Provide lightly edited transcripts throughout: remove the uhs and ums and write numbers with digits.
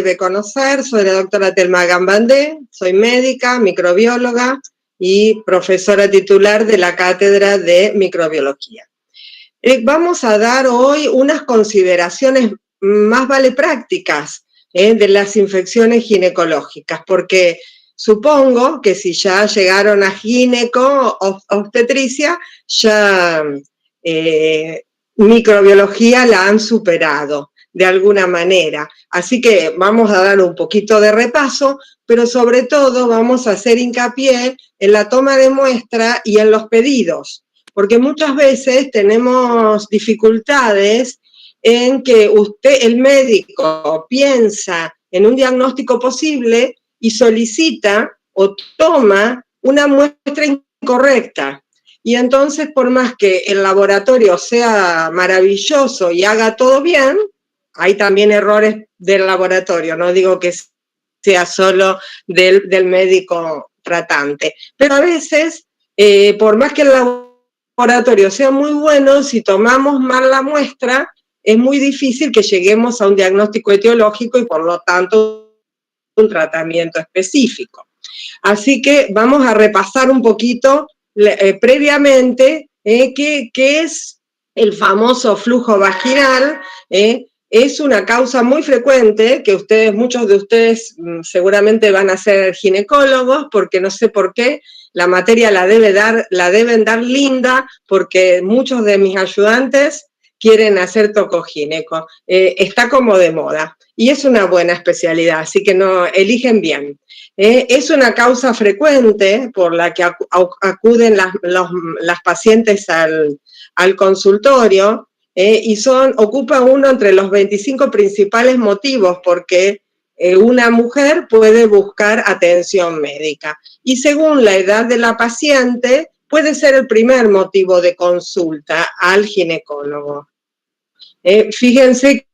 debe conocer, soy la doctora Telma Gambandé, soy médica, microbióloga y profesora titular de la Cátedra de Microbiología. Vamos a dar hoy unas consideraciones más vale prácticas de las infecciones ginecológicas, porque supongo que si ya llegaron a gineco o obstetricia, ya microbiología la han superado de alguna manera. Así que vamos a dar un poquito de repaso, pero sobre todo vamos a hacer hincapié en la toma de muestra y en los pedidos, porque muchas veces tenemos dificultades en que el médico, piensa en un diagnóstico posible y solicita o toma una muestra incorrecta. Y entonces, por más que el laboratorio sea maravilloso y haga todo bien, hay también errores del laboratorio, no digo que sea solo del médico tratante, pero a veces, por más que el laboratorio sea muy bueno, si tomamos mal la muestra, es muy difícil que lleguemos a un diagnóstico etiológico y por lo tanto un tratamiento específico. Así que vamos a repasar un poquito previamente qué es el famoso flujo vaginal. Es una causa muy frecuente que muchos de ustedes seguramente van a ser ginecólogos, porque no sé por qué la materia la deben dar linda, porque muchos de mis ayudantes quieren hacer tocogineco. Está como de moda y es una buena especialidad, así que no eligen bien. Es una causa frecuente por la que acuden las pacientes al consultorio, y ocupa uno entre los 25 principales motivos porque una mujer puede buscar atención médica. Y según la edad de la paciente, puede ser el primer motivo de consulta al ginecólogo. Fíjense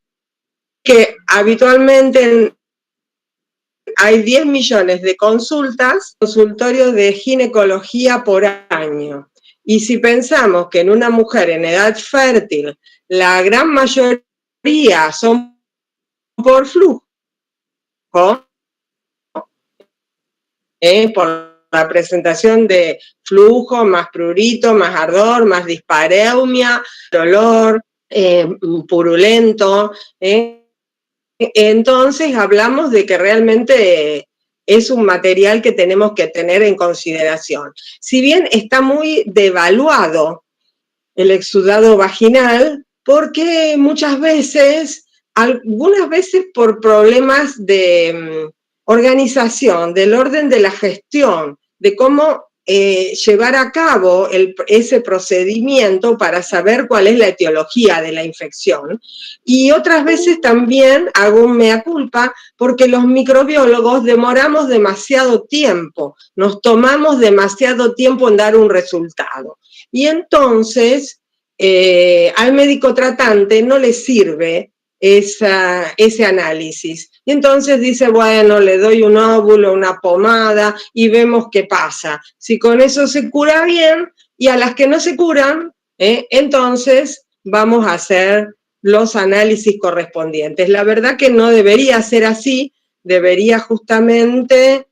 que habitualmente hay 10 millones de consultorios de ginecología por año. Y si pensamos que en una mujer en edad fértil, la gran mayoría son por flujo, por la presentación de flujo, más prurito, más ardor, más dispareumia, dolor, purulento, entonces hablamos de que realmente es un material que tenemos que tener en consideración. Si bien está muy devaluado el exudado vaginal, porque algunas veces por problemas de organización, del orden de la gestión, de cómo llevar a cabo ese procedimiento para saber cuál es la etiología de la infección. Y otras veces también hago un mea culpa porque los microbiólogos demoramos demasiado tiempo, nos tomamos demasiado tiempo en dar un resultado. Y entonces al médico tratante no le sirve ese análisis. Y entonces dice, bueno, le doy un óvulo, una pomada y vemos qué pasa. Si con eso se cura bien, y a las que no se curan, entonces vamos a hacer los análisis correspondientes. La verdad que no debería ser así, debería justamente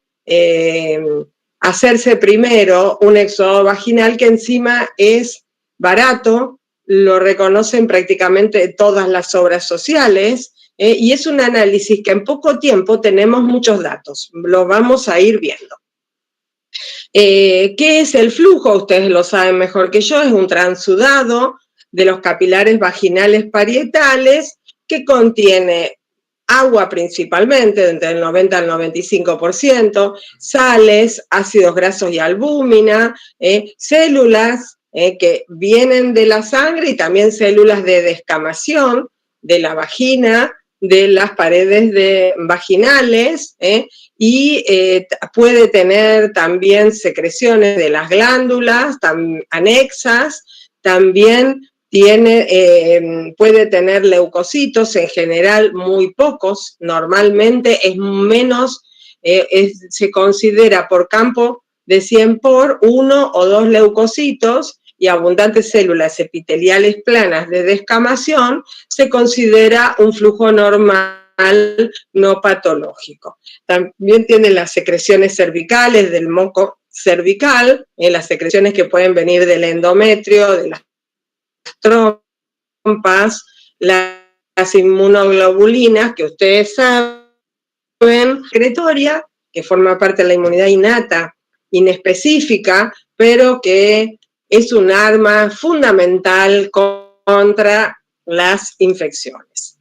hacerse primero un exudado vaginal, que encima es barato, lo reconocen prácticamente todas las obras sociales, y es un análisis que en poco tiempo tenemos muchos datos, lo vamos a ir viendo. ¿Qué es el flujo? Ustedes lo saben mejor que yo, es un transudado de los capilares vaginales parietales que contiene agua principalmente, entre el 90 al 95%, sales, ácidos grasos y albúmina, células que vienen de la sangre y también células de descamación de la vagina, de las paredes vaginales, y puede tener también secreciones de las glándulas anexas, también puede tener leucocitos, en general muy pocos, normalmente es menos, se considera por campo de 100 por 1 o 2 leucocitos, y abundantes células epiteliales planas de descamación, se considera un flujo normal no patológico. También tiene las secreciones cervicales, del moco cervical, las secreciones que pueden venir del endometrio, de las trompas, las inmunoglobulinas, que ustedes saben, secretoria, que forma parte de la inmunidad innata, inespecífica, pero que es un arma fundamental contra las infecciones.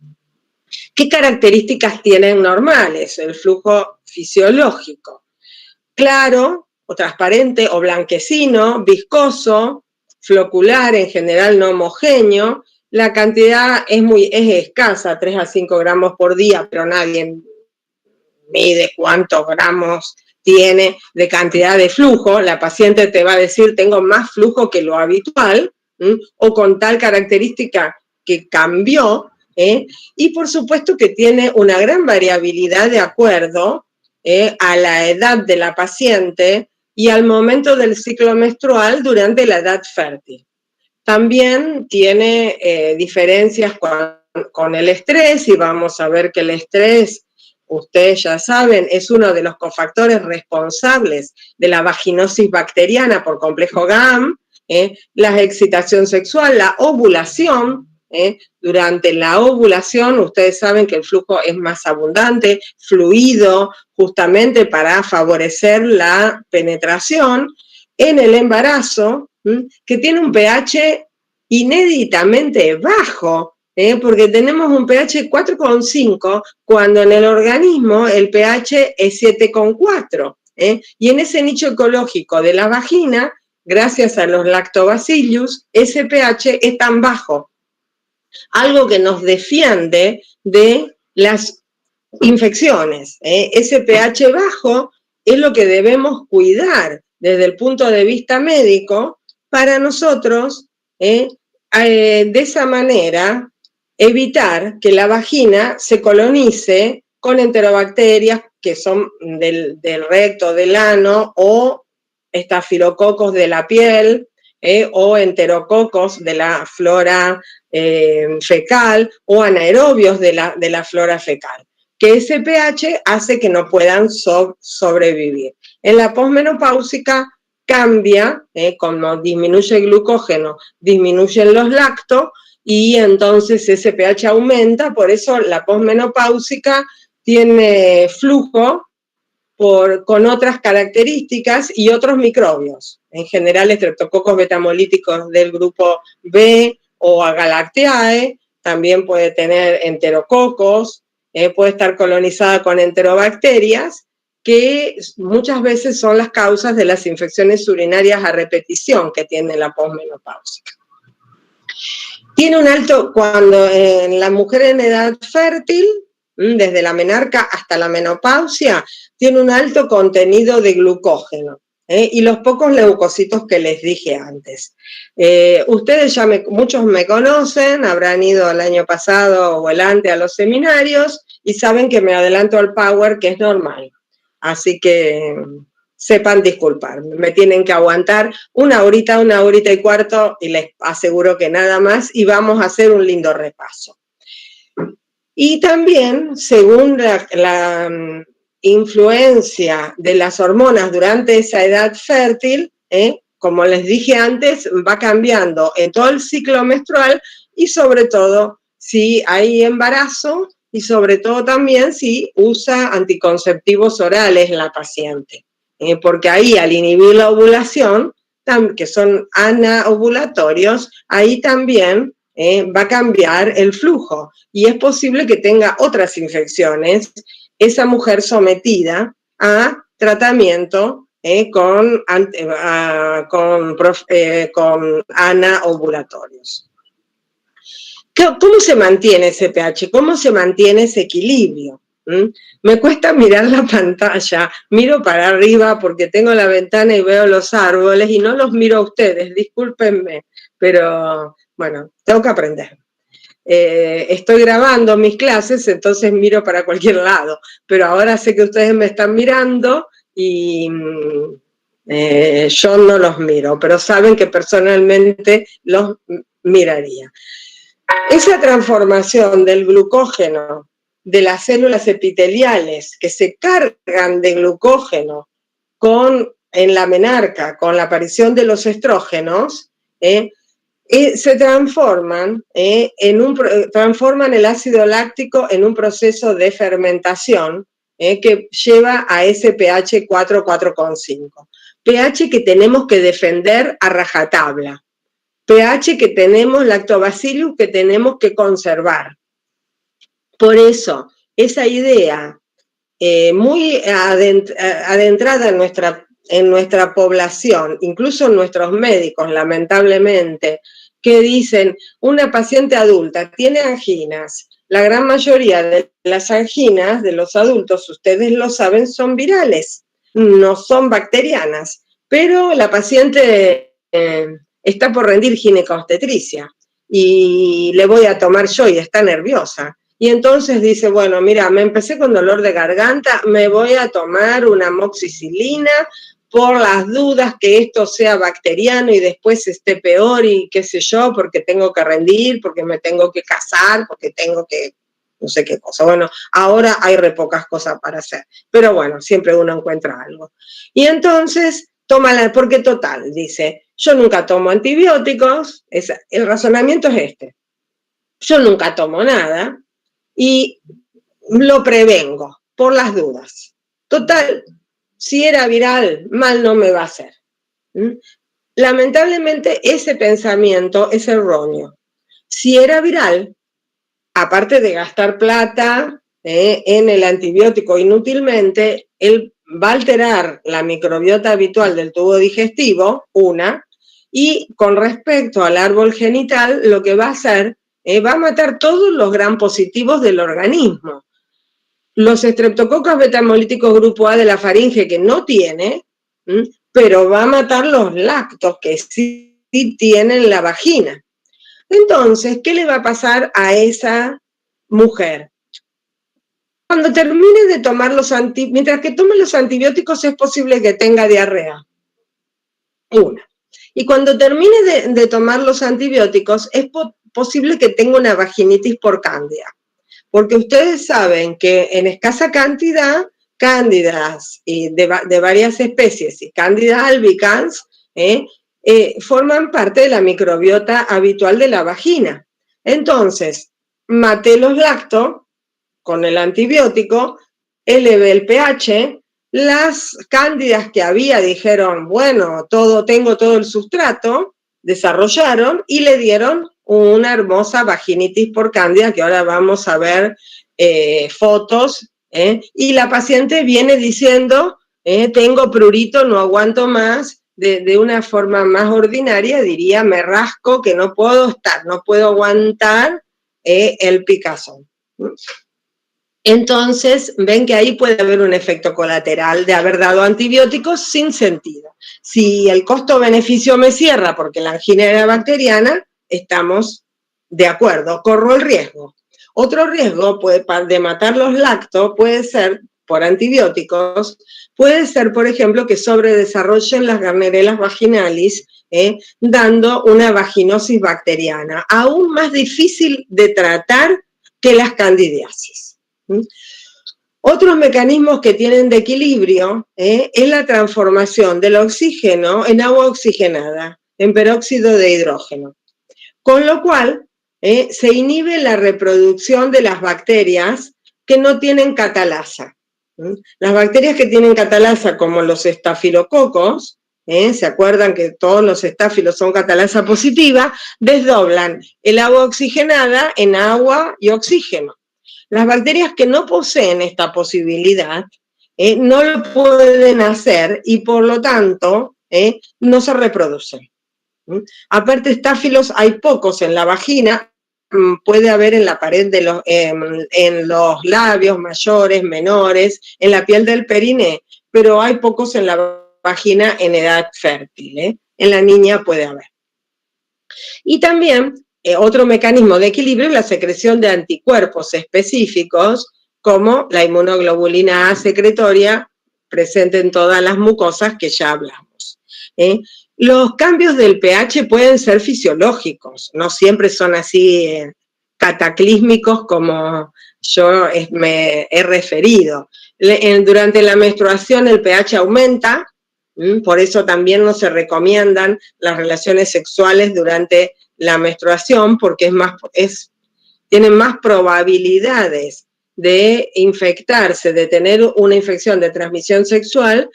¿Qué características tienen normales el flujo fisiológico? Claro, o transparente, o blanquecino, viscoso, flocular, en general no homogéneo. La cantidad es escasa, 3 a 5 gramos por día, pero nadie mide cuántos gramos tiene de cantidad de flujo. La paciente te va a decir, tengo más flujo que lo habitual, o con tal característica que cambió, y por supuesto que tiene una gran variabilidad de acuerdo a la edad de la paciente y al momento del ciclo menstrual durante la edad fértil. También tiene diferencias con el estrés, y vamos a ver que el estrés, ustedes ya saben, es uno de los cofactores responsables de la vaginosis bacteriana por complejo GAM, la excitación sexual, la ovulación. Durante la ovulación, ustedes saben que el flujo es más abundante, fluido, justamente para favorecer la penetración. En el embarazo, que tiene un pH inéditamente bajo, porque tenemos un pH 4,5 cuando en el organismo el pH es 7,4. Y en ese nicho ecológico de la vagina, gracias a los lactobacillus, ese pH es tan bajo. Algo que nos defiende de las infecciones. Ese pH bajo es lo que debemos cuidar desde el punto de vista médico para nosotros, de esa manera, evitar que la vagina se colonice con enterobacterias que son del recto, del ano, o estafilococos de la piel, o enterococos de la flora fecal, o anaerobios de la flora fecal, que ese pH hace que no puedan sobrevivir. En la posmenopáusica cambia, como disminuye el glucógeno, disminuyen los lactos, y entonces ese pH aumenta. Por eso la posmenopáusica tiene flujo con otras características y otros microbios, en general estreptococos betamolíticos del grupo B o Agalactiae, también puede tener enterococos, puede estar colonizada con enterobacterias, que muchas veces son las causas de las infecciones urinarias a repetición que tiene la posmenopáusica. Tiene un alto, cuando en la mujer en edad fértil, desde la menarca hasta la menopausia, tiene un alto contenido de glucógeno, y los pocos leucocitos que les dije antes. Ustedes muchos me conocen, habrán ido el año pasado o el antes a los seminarios y saben que me adelanto al power, que es normal. Así que sepan disculpar, me tienen que aguantar una horita y cuarto, y les aseguro que nada más, y vamos a hacer un lindo repaso. Y también, según la influencia de las hormonas durante esa edad fértil, como les dije antes, va cambiando en todo el ciclo menstrual, y sobre todo si hay embarazo, y sobre todo también si usa anticonceptivos orales la paciente. Porque ahí, al inhibir la ovulación, que son anaovulatorios, ahí también va a cambiar el flujo, y es posible que tenga otras infecciones esa mujer sometida a tratamiento con anaovulatorios. ¿Cómo se mantiene ese pH? ¿Cómo se mantiene ese equilibrio? Me cuesta mirar la pantalla, miro para arriba porque tengo la ventana y veo los árboles y no los miro a ustedes, discúlpenme, pero bueno, tengo que aprender. Estoy grabando mis clases, entonces miro para cualquier lado, pero ahora sé que ustedes me están mirando y yo no los miro, pero saben que personalmente los miraría. Esa transformación del glucógeno de las células epiteliales que se cargan de glucógeno en la menarca, con la aparición de los estrógenos, se transforman transforman el ácido láctico en un proceso de fermentación que lleva a ese pH 4, 4,5. pH que tenemos que defender a rajatabla. pH que tenemos, lactobacillus, que tenemos que conservar. Por eso, esa idea muy adentrada en nuestra población, incluso en nuestros médicos, lamentablemente, que dicen, una paciente adulta tiene anginas. La gran mayoría de las anginas de los adultos, ustedes lo saben, son virales, no son bacterianas, pero la paciente está por rendir ginecobstetricia y le voy a tomar yo y está nerviosa. Y entonces dice, bueno, mira, me empecé con dolor de garganta, me voy a tomar una amoxicilina por las dudas que esto sea bacteriano y después esté peor y qué sé yo, porque tengo que rendir, porque me tengo que casar, porque tengo que no sé qué cosa. Bueno, ahora hay re pocas cosas para hacer, pero bueno, siempre uno encuentra algo. Y entonces, tómala, porque total, dice, yo nunca tomo antibióticos, el razonamiento es este, yo nunca tomo nada, y lo prevengo por las dudas. Total, si era viral, mal no me va a hacer. Lamentablemente ese pensamiento es erróneo. Si era viral, aparte de gastar plata en el antibiótico inútilmente, él va a alterar la microbiota habitual del tubo digestivo, y con respecto al árbol genital, lo que va a hacer va a matar todos los gram positivos del organismo. Los estreptococos beta-hemolíticos grupo A de la faringe, que no tiene, pero va a matar los lactos, que sí tienen la vagina. Entonces, ¿qué le va a pasar a esa mujer? Cuando termine de tomar mientras que tome los antibióticos es posible que tenga diarrea. Y cuando termine de tomar los antibióticos es posible que tenga una vaginitis por cándida. Porque ustedes saben que en escasa cantidad, cándidas de varias especies y cándida albicans forman parte de la microbiota habitual de la vagina. Entonces, maté los lactos con el antibiótico, elevé el pH, las cándidas que había dijeron, bueno, tengo todo el sustrato, desarrollaron y le dieron una hermosa vaginitis por cándida, que ahora vamos a ver fotos, y la paciente viene diciendo, tengo prurito, no aguanto más, de una forma más ordinaria, diría, me rasco, que no puedo estar, no puedo aguantar el picazón. Entonces, ven que ahí puede haber un efecto colateral de haber dado antibióticos sin sentido. Si el costo-beneficio me cierra porque la angina era bacteriana, estamos de acuerdo, corro el riesgo. Otro riesgo de matar los lactos puede ser, por antibióticos, puede ser, por ejemplo, que sobredesarrollen las Gardnerelas vaginalis, dando una vaginosis bacteriana, aún más difícil de tratar que las candidiasis. Otros mecanismos que tienen de equilibrio es la transformación del oxígeno en agua oxigenada, en peróxido de hidrógeno, con lo cual se inhibe la reproducción de las bacterias que no tienen catalasa. Las bacterias que tienen catalasa, como los estafilococos, ¿se acuerdan que todos los estáfilos son catalasa positiva? Desdoblan el agua oxigenada en agua y oxígeno. Las bacterias que no poseen esta posibilidad no lo pueden hacer y por lo tanto no se reproducen. Aparte, estáfilos hay pocos en la vagina, puede haber en la pared en los labios mayores, menores, en la piel del periné, pero hay pocos en la vagina en edad fértil. En la niña puede haber. Y también otro mecanismo de equilibrio es la secreción de anticuerpos específicos, como la inmunoglobulina A secretoria, presente en todas las mucosas que ya hablamos. Los cambios del pH pueden ser fisiológicos, no siempre son así cataclísmicos como me he referido. Durante la menstruación el pH aumenta, por eso también no se recomiendan las relaciones sexuales durante la menstruación, porque tienen más probabilidades de infectarse, de tener una infección de transmisión sexual,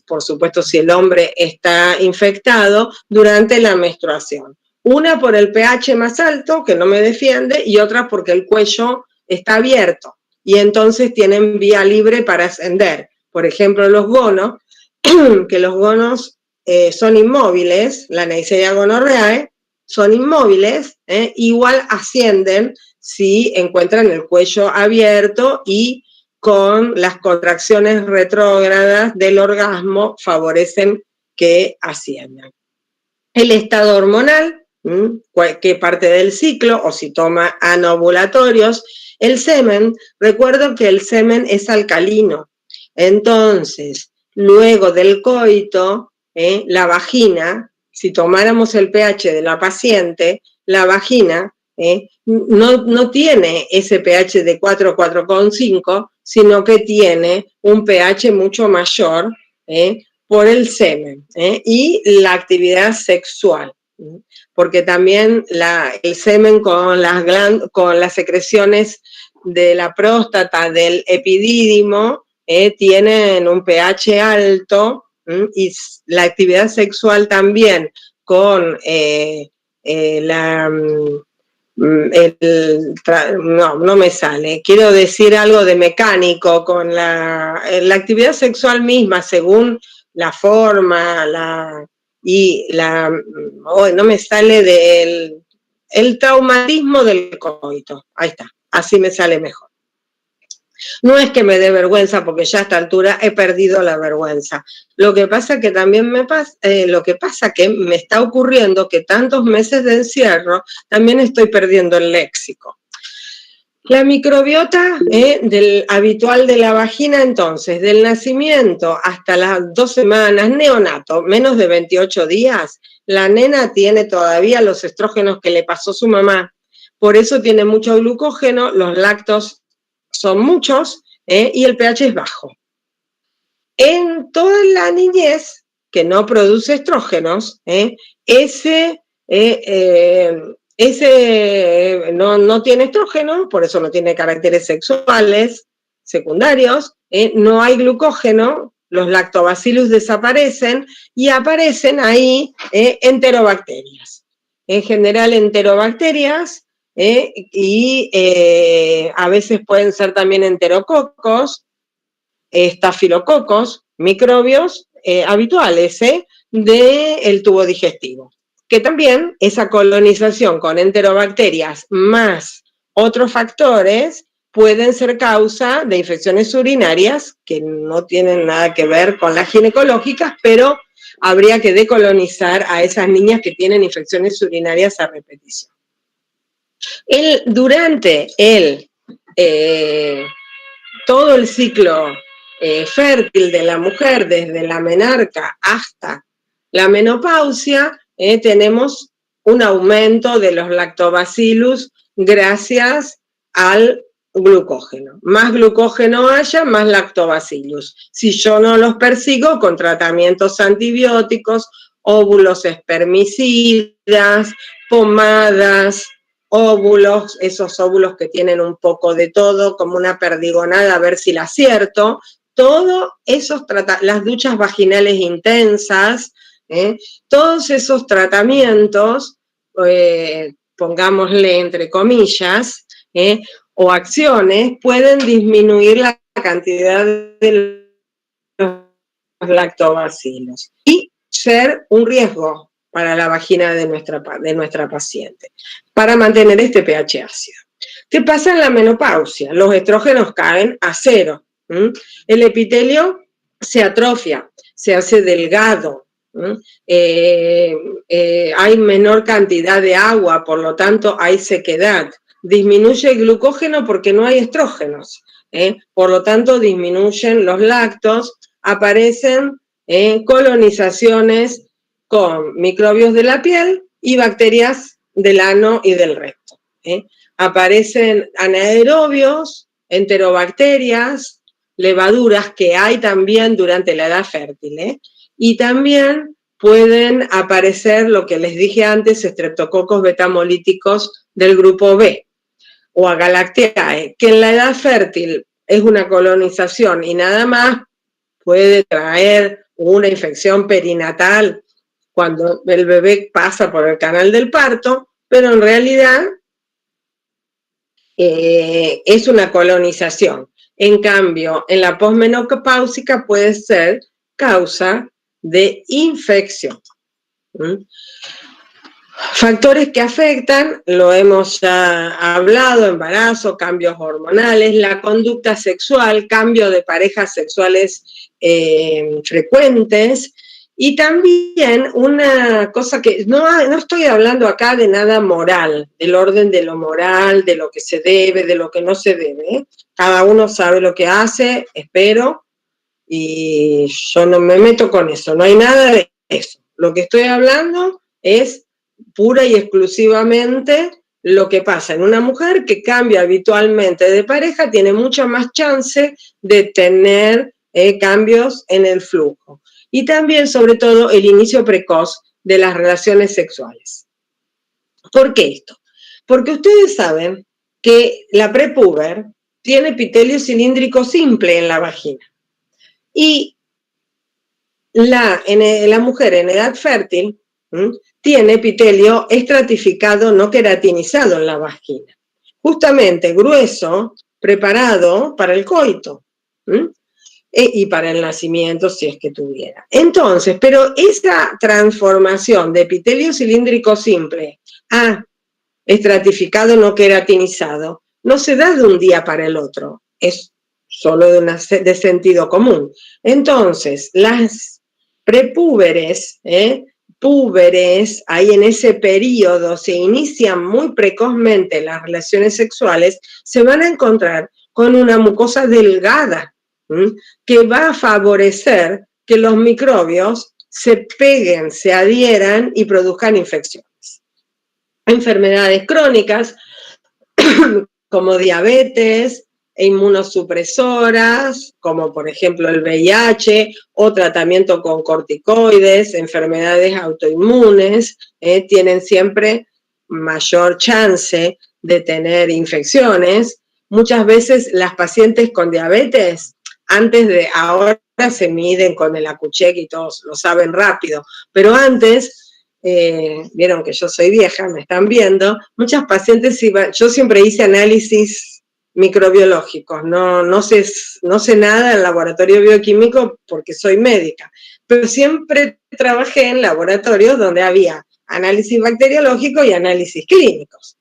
por supuesto si el hombre está infectado, durante la menstruación. Una por el pH más alto, que no me defiende, y otra porque el cuello está abierto y entonces tienen vía libre para ascender. Por ejemplo, los gonos, que los gonos son inmóviles, la Neisseria gonorrhoeae, son inmóviles, igual ascienden si encuentran el cuello abierto y con las contracciones retrógradas del orgasmo favorecen que asciendan. El estado hormonal, qué parte del ciclo, o si toma anovulatorios. El semen, recuerdo que el semen es alcalino, entonces luego del coito, la vagina, si tomáramos el pH de la paciente, la vagina no tiene ese pH de 4, 4,5, sino que tiene un pH mucho mayor por el semen y la actividad sexual, porque también el semen con las secreciones de la próstata, del epidídimo, tienen un pH alto y la actividad sexual también con no me sale, quiero decir algo de mecánico, con la actividad sexual misma, según la forma, no me sale el traumatismo del coito, ahí está, así me sale mejor. No es que me dé vergüenza, porque ya a esta altura he perdido la vergüenza. Lo que pasa que también que me está ocurriendo que tantos meses de encierro, también estoy perdiendo el léxico. La microbiota habitual de la vagina, entonces, del nacimiento hasta las 2 semanas, neonato, menos de 28 días, la nena tiene todavía los estrógenos que le pasó su mamá. Por eso tiene mucho glucógeno, los lácteos son muchos y el pH es bajo. En toda la niñez, que no produce estrógenos, ese no tiene estrógeno, por eso no tiene caracteres sexuales secundarios, no hay glucógeno, los lactobacillus desaparecen y aparecen ahí enterobacterias. En general, enterobacterias y a veces pueden ser también enterococos, estafilococos, microbios habituales del tubo digestivo. Que también esa colonización con enterobacterias más otros factores pueden ser causa de infecciones urinarias que no tienen nada que ver con las ginecológicas, pero habría que decolonizar a esas niñas que tienen infecciones urinarias a repetición. Durante todo el ciclo fértil de la mujer, desde la menarca hasta la menopausia, tenemos un aumento de los lactobacillus gracias al glucógeno. Más glucógeno haya, más lactobacillus. Si yo no los persigo con tratamientos antibióticos, óvulos espermicidas, pomadas, óvulos, esos óvulos que tienen un poco de todo, como una perdigonada, a ver si la acierto, todo esos las duchas vaginales intensas, todos esos tratamientos, pongámosle entre comillas, o acciones, pueden disminuir la cantidad de los lactobacilos y ser un riesgo para la vagina de nuestra paciente, para mantener este pH ácido. ¿Qué pasa en la menopausia? Los estrógenos caen a 0. El epitelio se atrofia, se hace delgado, hay menor cantidad de agua, por lo tanto hay sequedad. Disminuye el glucógeno porque no hay estrógenos, por lo tanto disminuyen los lácteos, aparecen colonizaciones con microbios de la piel y bacterias del ano y del recto. Aparecen anaerobios enterobacterias, levaduras que hay también durante la edad fértil, ¿eh? Y también pueden aparecer lo que les dije antes, estreptococos betamolíticos del grupo B o Agalactiae, que en la edad fértil es una colonización y nada más puede traer una infección perinatal cuando el bebé pasa por el canal del parto, pero en realidad es una colonización. En cambio, en la posmenopáusica puede ser causa de infección. Factores que afectan, lo hemos ya hablado, embarazo, cambios hormonales, la conducta sexual, cambio de parejas sexuales frecuentes, y también una cosa que no estoy hablando acá de nada moral, del orden de lo moral, de lo que se debe, de lo que no se debe, ¿eh? Cada uno sabe lo que hace, espero, y yo no me meto con eso, no hay nada de eso. Lo que estoy hablando es pura y exclusivamente lo que pasa en una mujer que cambia habitualmente de pareja, tiene mucha más chance de tener cambios en el flujo. Y también, sobre todo, el inicio precoz de las relaciones sexuales. ¿Por qué esto? Porque ustedes saben que la prepuber tiene epitelio cilíndrico simple en la vagina. Y la mujer en edad fértil tiene epitelio estratificado no queratinizado en la vagina. Justamente grueso, preparado para el coito. Y para el nacimiento si es que tuviera. Entonces, pero esa transformación de epitelio cilíndrico simple a estratificado no queratinizado no se da de un día para el otro, es solo de sentido común. Entonces, las prepúberes, púberes, ahí en ese periodo se inician muy precozmente las relaciones sexuales, se van a encontrar con una mucosa delgada, que va a favorecer que los microbios se peguen, se adhieran y produzcan infecciones. Enfermedades crónicas como diabetes e inmunosupresoras, como por ejemplo el VIH o tratamiento con corticoides, enfermedades autoinmunes, tienen siempre mayor chance de tener infecciones. Muchas veces las pacientes con diabetes, ahora se miden con el Accu-Chek y todos lo saben rápido, pero antes, vieron que yo soy vieja, me están viendo, muchas pacientes yo siempre hice análisis microbiológicos, no sé nada en laboratorio bioquímico porque soy médica, pero siempre trabajé en laboratorios donde había análisis bacteriológico y análisis clínicos.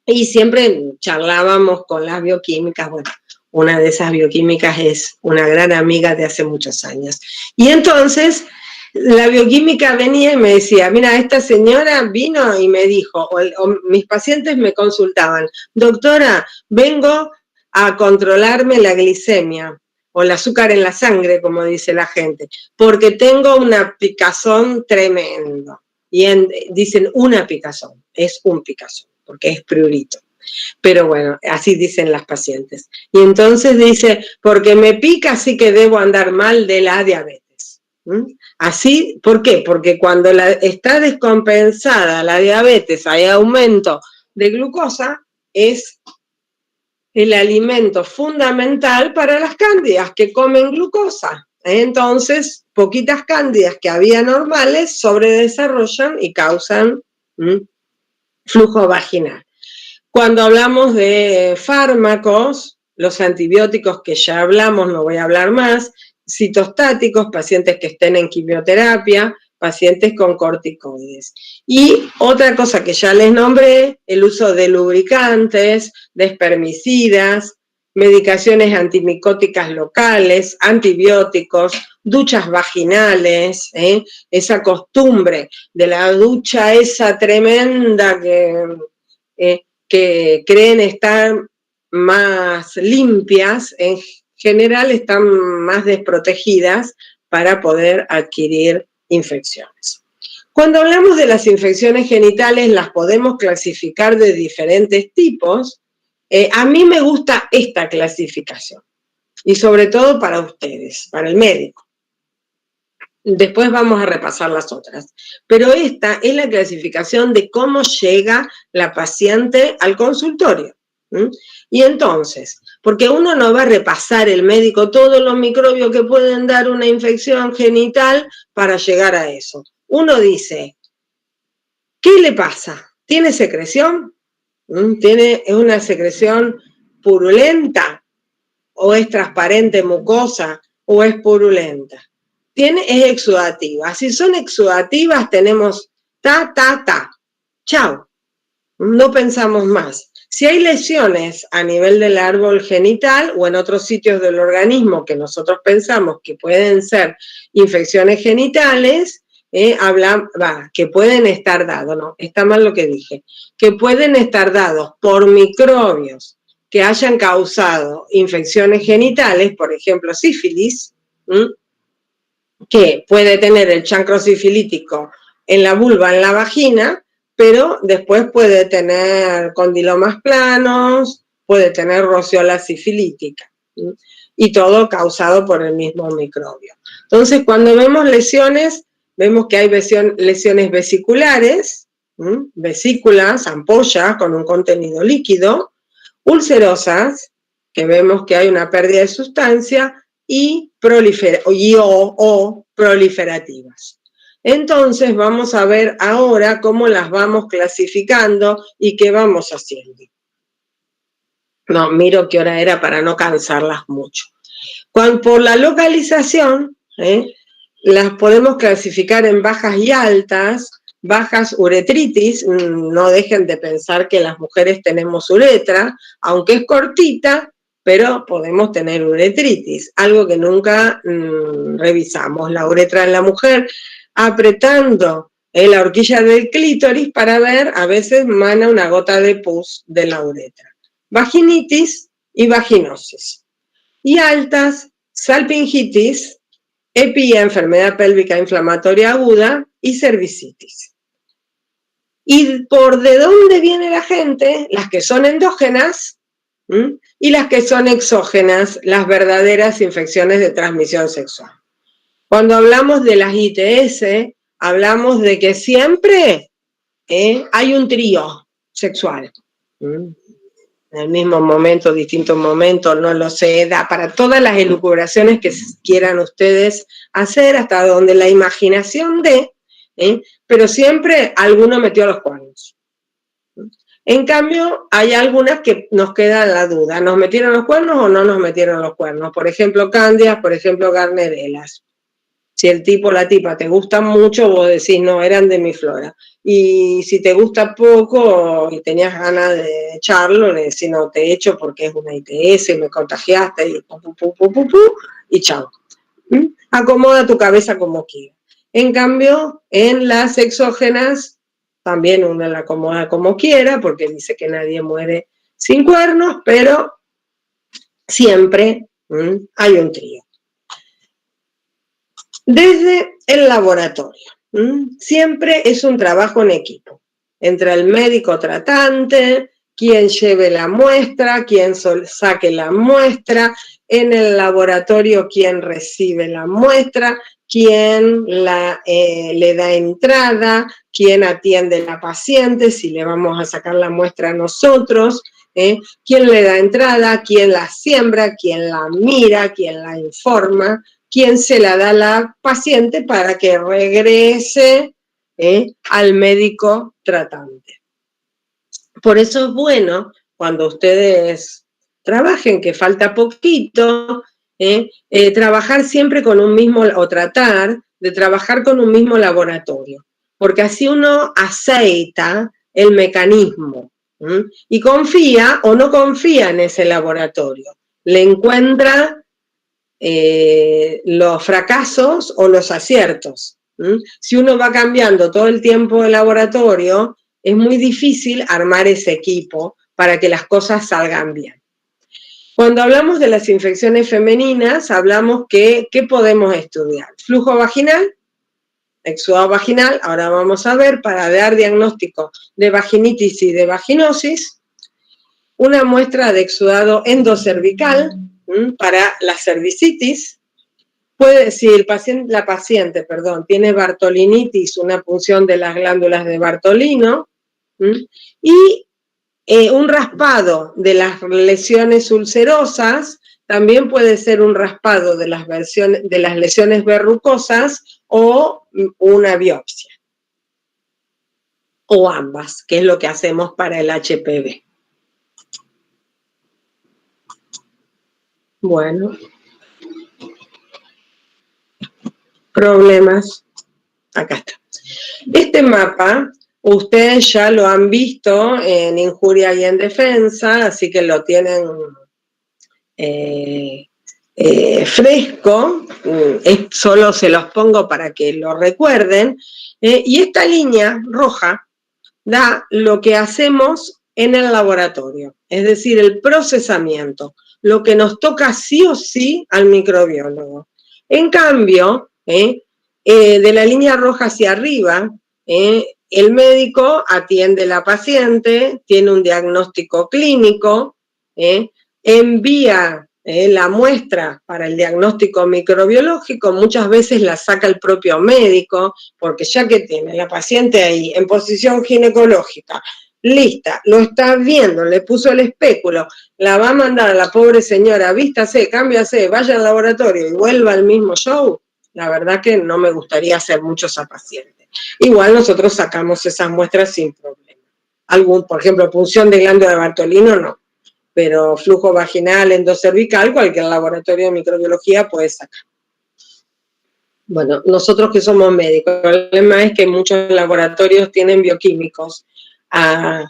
Y siempre charlábamos con las bioquímicas, bueno, una de esas bioquímicas es una gran amiga de hace muchos años. Y entonces la bioquímica venía y me decía, mira, esta señora vino y me dijo, o mis pacientes me consultaban, doctora, vengo a controlarme la glicemia o el azúcar en la sangre, como dice la gente, porque tengo una picazón tremendo. Y dicen una picazón, es un picazón, porque es prurito. Pero bueno, así dicen las pacientes. Y entonces dice, porque me pica, así que debo andar mal de la diabetes. Así, ¿por qué? Porque cuando está descompensada la diabetes, hay aumento de glucosa, es el alimento fundamental para las cándidas que comen glucosa. Entonces, poquitas cándidas que había normales sobredesarrollan y causan flujo vaginal. Cuando hablamos de fármacos, los antibióticos que ya hablamos, no voy a hablar más, citostáticos, pacientes que estén en quimioterapia, pacientes con corticoides. Y otra cosa que ya les nombré, el uso de lubricantes, de espermicidas, medicaciones antimicóticas locales, antibióticos, duchas vaginales, esa costumbre de la ducha esa tremenda que creen estar más limpias, en general están más desprotegidas para poder adquirir infecciones. Cuando hablamos de las infecciones genitales, las podemos clasificar de diferentes tipos A mí me gusta esta clasificación, y sobre todo para ustedes, para el médico. Después vamos a repasar las otras. Pero esta es la clasificación de cómo llega la paciente al consultorio. Y entonces, porque uno no va a repasar el médico todos los microbios que pueden dar una infección genital para llegar a eso. Uno dice, ¿qué le pasa? ¿Tiene secreción? ¿Tiene una secreción purulenta? ¿O es transparente, mucosa? ¿O es purulenta? Es exudativa. Si son exudativas, tenemos ta. Chao. No pensamos más. Si hay lesiones a nivel del árbol genital o en otros sitios del organismo que nosotros pensamos que pueden ser infecciones genitales, que pueden estar dados, no, está mal lo que dije, que pueden estar dados por microbios que hayan causado infecciones genitales, por ejemplo, sífilis, que puede tener el chancro sifilítico en la vulva, en la vagina, pero después puede tener condilomas planos, puede tener rociola sifilítica, y todo causado por el mismo microbio. Entonces, cuando vemos lesiones, vemos que hay lesiones vesiculares, vesículas, ampollas con un contenido líquido, ulcerosas, que vemos que hay una pérdida de sustancia, y proliferativas. Entonces vamos a ver ahora cómo las vamos clasificando y qué vamos haciendo. No, miro qué hora era para no cansarlas mucho. Por la localización, las podemos clasificar en bajas y altas. Bajas, uretritis, no dejen de pensar que las mujeres tenemos uretra, aunque es cortita, pero podemos tener uretritis, algo que nunca revisamos. La uretra en la mujer, apretando la horquilla del clítoris para ver, a veces mana una gota de pus de la uretra. Vaginitis y vaginosis. Y altas, salpingitis, enfermedad pélvica inflamatoria aguda, y cervicitis. ¿Y por de dónde viene la gente? Las que son endógenas y las que son exógenas, las verdaderas infecciones de transmisión sexual. Cuando hablamos de las ITS, hablamos de que siempre hay un trío sexual. En el mismo momento, distintos momentos, no lo sé, da para todas las elucubraciones que quieran ustedes hacer, hasta donde la imaginación dé, pero siempre alguno metió los cuernos. En cambio, hay algunas que nos queda la duda, ¿nos metieron los cuernos o no nos metieron los cuernos? Por ejemplo, cándidas, por ejemplo, garnerelas. Si el tipo o la tipa te gusta mucho, vos decís, no, eran de mi flora. Y si te gusta poco y tenías ganas de echarlo, le decís, no, te echo porque es una ITS, y me contagiaste, y chao. Acomoda tu cabeza como quieras. En cambio, en las exógenas, también uno la acomoda como quiera, porque dice que nadie muere sin cuernos, pero siempre hay un trío. Desde el laboratorio, siempre es un trabajo en equipo, entre el médico tratante, quien lleve la muestra, quien saque la muestra, en el laboratorio quien recibe la muestra, quien le da entrada, quien atiende a la paciente, si le vamos a sacar la muestra a nosotros, quien le da entrada, quien la siembra, quien la mira, quien la informa, quien se la da a la paciente para que regrese al médico tratante. Por eso es bueno, cuando ustedes trabajen, que falta poquito, trabajar siempre con un mismo, o tratar de trabajar con un mismo laboratorio, porque así uno aceita el mecanismo y confía o no confía en ese laboratorio, le encuentra los fracasos o los aciertos. Si uno va cambiando todo el tiempo el laboratorio, es muy difícil armar ese equipo para que las cosas salgan bien. Cuando hablamos de las infecciones femeninas, hablamos que, ¿qué podemos estudiar? Flujo vaginal, exudado vaginal, ahora vamos a ver para dar diagnóstico de vaginitis y de vaginosis. una muestra de exudado endocervical para la cervicitis. Si la paciente tiene bartolinitis, una punción de las glándulas de Bartolino, y un raspado de las lesiones ulcerosas, también puede ser un raspado de las lesiones verrucosas o una biopsia. O ambas, que es lo que hacemos para el HPV. Bueno. Problemas. Acá está. Este mapa, ustedes ya lo han visto en Injuria y en Defensa, así que lo tienen fresco. Solo se los pongo para que lo recuerden. Y esta línea roja da lo que hacemos en el laboratorio, es decir, el procesamiento, lo que nos toca sí o sí al microbiólogo. En cambio, de la línea roja hacia arriba, el médico atiende a la paciente, tiene un diagnóstico clínico, envía la muestra para el diagnóstico microbiológico, muchas veces la saca el propio médico, porque ya que tiene la paciente ahí en posición ginecológica, lista, lo está viendo, le puso el espéculo, la va a mandar a la pobre señora, vístase, cámbiase, vaya al laboratorio y vuelva al mismo show. La verdad que no me gustaría hacer mucho esa paciente. Igual nosotros sacamos esas muestras sin problema. Por ejemplo, punción de glándula de Bartolino, no. Pero flujo vaginal, endocervical, cualquier laboratorio de microbiología puede sacar. Bueno, nosotros que somos médicos, el problema es que muchos laboratorios tienen bioquímicos a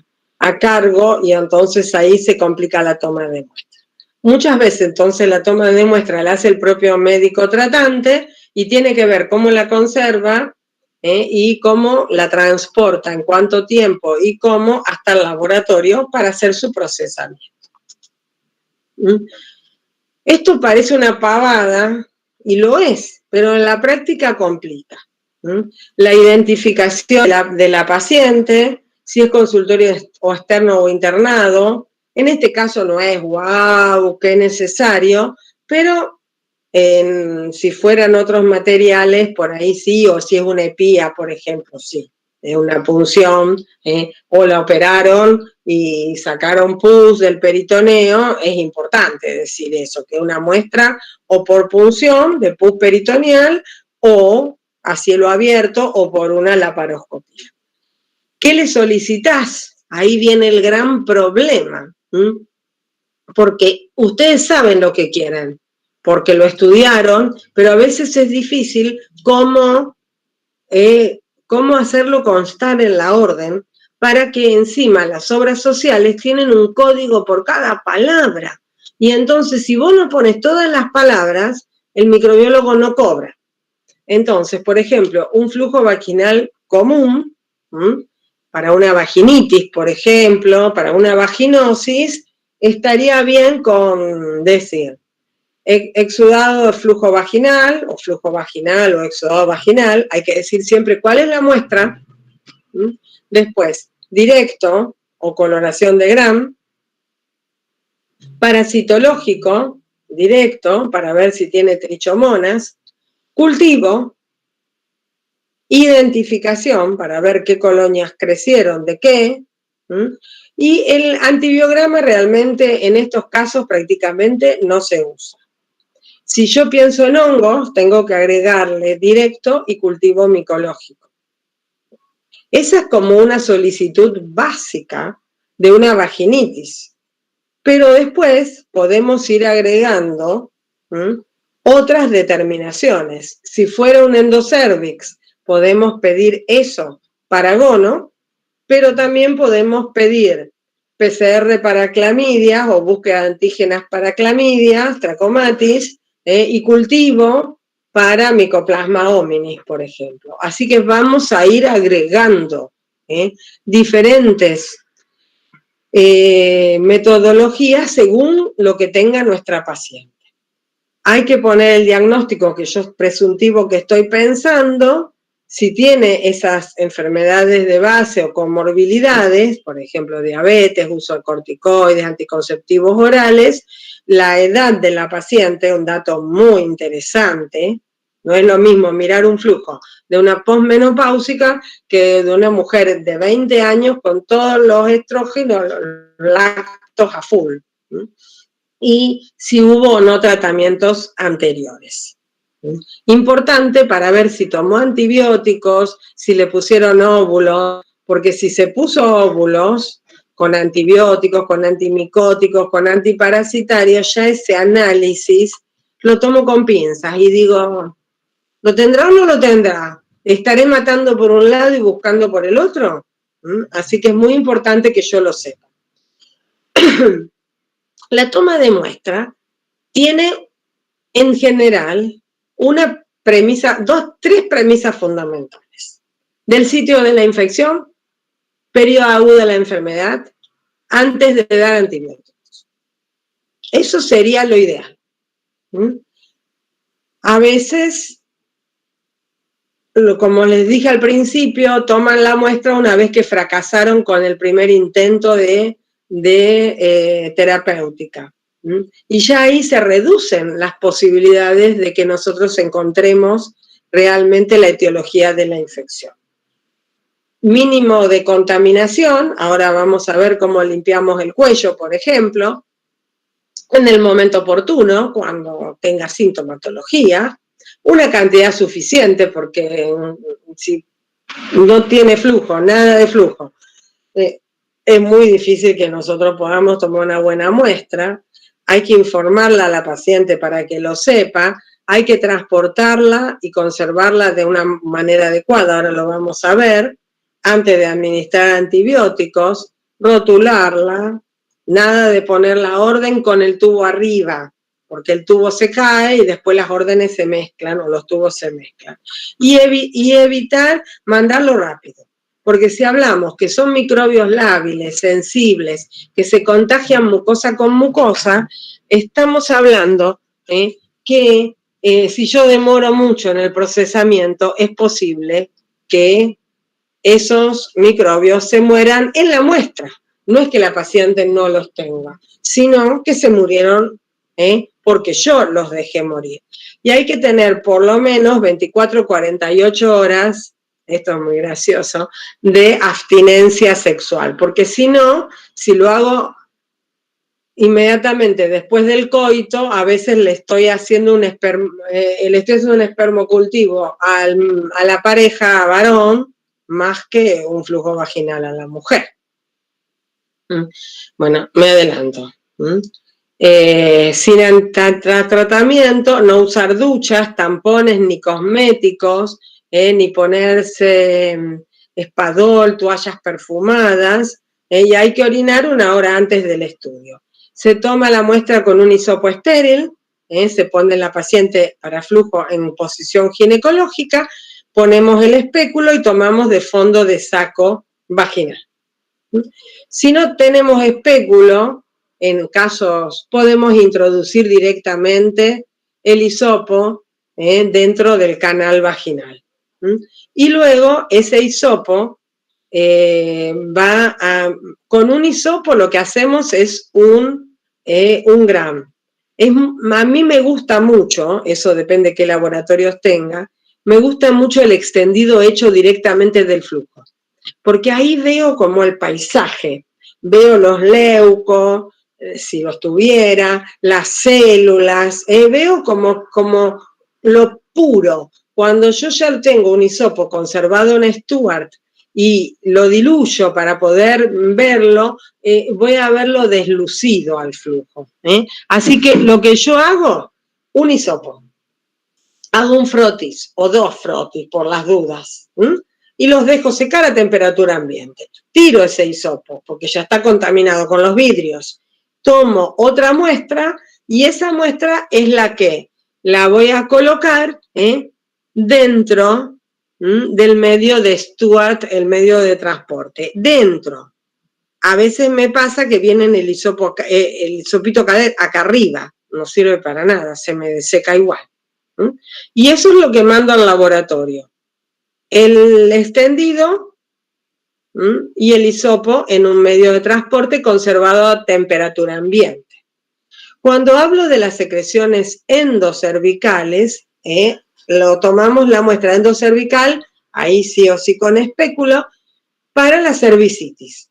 cargo y entonces ahí se complica la toma de muestra. Muchas veces entonces la toma de muestra la hace el propio médico tratante y tiene que ver cómo la conserva y cómo la transporta, en cuánto tiempo y cómo hasta el laboratorio para hacer su procesamiento. Esto parece una pavada, y lo es, pero en la práctica complica. La identificación de la paciente, si es consultorio o externo o internado, en este caso no es wow, qué necesario, pero si fueran otros materiales, por ahí sí, o si es una epía, por ejemplo, sí. Una punción, o la operaron y sacaron pus del peritoneo, es importante decir eso, que una muestra o por punción de pus peritoneal o a cielo abierto o por una laparoscopía. ¿Qué le solicitás? Ahí viene el gran problema, porque ustedes saben lo que quieren, porque lo estudiaron, pero a veces es difícil cómo hacerlo constar en la orden para que encima las obras sociales tienen un código por cada palabra. Y entonces, si vos no pones todas las palabras, el microbiólogo no cobra. Entonces, por ejemplo, un flujo vaginal común, para una vaginitis, por ejemplo, para una vaginosis, estaría bien con decir exudado de flujo vaginal o exudado vaginal, hay que decir siempre cuál es la muestra. Después, directo o coloración de Gram, parasitológico, directo, para ver si tiene trichomonas, cultivo, identificación, para ver qué colonias crecieron, de qué, y el antibiograma realmente en estos casos prácticamente no se usa. Si yo pienso en hongos, tengo que agregarle directo y cultivo micológico. Esa es como una solicitud básica de una vaginitis. Pero después podemos ir agregando otras determinaciones. Si fuera un endocervix, podemos pedir eso para gono, pero también podemos pedir PCR para clamidias o búsqueda de antígenas para clamidias, trachomatis, y cultivo para Mycoplasma hominis, por ejemplo. Así que vamos a ir agregando diferentes metodologías según lo que tenga nuestra paciente. Hay que poner el diagnóstico que yo presuntivo que estoy pensando, Si tiene esas enfermedades de base o comorbilidades, por ejemplo, diabetes, uso de corticoides, anticonceptivos orales, la edad de la paciente, un dato muy interesante, no es lo mismo mirar un flujo de una posmenopáusica que de una mujer de 20 años con todos los estrógenos, los lactos a full. Y si hubo o no tratamientos anteriores. Importante para ver si tomó antibióticos, si le pusieron óvulos, porque si se puso óvulos con antibióticos, con antimicóticos, con antiparasitarios, ya ese análisis lo tomo con pinzas y digo, ¿lo tendrá o no lo tendrá? ¿Estaré matando por un lado y buscando por el otro? Así que es muy importante que yo lo sepa. La toma de muestra tiene en general una premisa, tres premisas fundamentales. Del sitio de la infección, periodo agudo de la enfermedad, antes de dar antibióticos. Eso sería lo ideal. A veces, como les dije al principio, toman la muestra una vez que fracasaron con el primer intento de terapéutica. Y ya ahí se reducen las posibilidades de que nosotros encontremos realmente la etiología de la infección. Mínimo de contaminación, ahora vamos a ver cómo limpiamos el cuello, por ejemplo, en el momento oportuno, cuando tenga sintomatología, una cantidad suficiente, porque si no tiene flujo, nada de flujo, es muy difícil que nosotros podamos tomar una buena muestra. Hay que informarla a la paciente para que lo sepa, hay que transportarla y conservarla de una manera adecuada, ahora lo vamos a ver, antes de administrar antibióticos, rotularla, nada de poner la orden con el tubo arriba, porque el tubo se cae y después las órdenes se mezclan o los tubos se mezclan. Y evitar mandarlo rápido. Porque si hablamos que son microbios lábiles, sensibles, que se contagian mucosa con mucosa, estamos hablando que si yo demoro mucho en el procesamiento, es posible que esos microbios se mueran en la muestra. No es que la paciente no los tenga, sino que se murieron porque yo los dejé morir. Y hay que tener por lo menos 24, 48 horas, esto es muy gracioso, de abstinencia sexual, porque si no, si lo hago inmediatamente después del coito, a veces le estoy haciendo un espermocultivo a la pareja varón más que un flujo vaginal a la mujer. Bueno, me adelanto. Sin tratamiento, no usar duchas, tampones ni cosméticos, ni ponerse espadol, toallas perfumadas, y hay que orinar 1 hora antes del estudio. Se toma la muestra con un hisopo estéril, se pone la paciente para flujo en posición ginecológica, ponemos el espéculo y tomamos de fondo de saco vaginal. Si no tenemos espéculo, en casos podemos introducir directamente el hisopo dentro del canal vaginal. Y luego ese hisopo con un hisopo lo que hacemos es un gram. A mí me gusta mucho, eso depende de qué laboratorios tenga, me gusta mucho el extendido hecho directamente del flujo, porque ahí veo como el paisaje, veo los leucos, si los tuviera, las células, veo como lo puro. Cuando yo ya tengo un hisopo conservado en Stuart y lo diluyo para poder verlo, voy a verlo deslucido al flujo. Así que lo que yo hago, un hisopo, hago un frotis o 2 frotis por las dudas, y los dejo secar a temperatura ambiente. Tiro ese hisopo porque ya está contaminado con los vidrios. Tomo otra muestra y esa muestra es la que la voy a colocar dentro del medio de Stuart, el medio de transporte. Dentro. A veces me pasa que viene el hisopito acá arriba. No sirve para nada, se me deseca igual. Y eso es lo que mando al laboratorio. el extendido y el hisopo en un medio de transporte conservado a temperatura ambiente. Cuando hablo de las secreciones endocervicales, lo tomamos la muestra endocervical, ahí sí o sí con espéculo, para la cervicitis.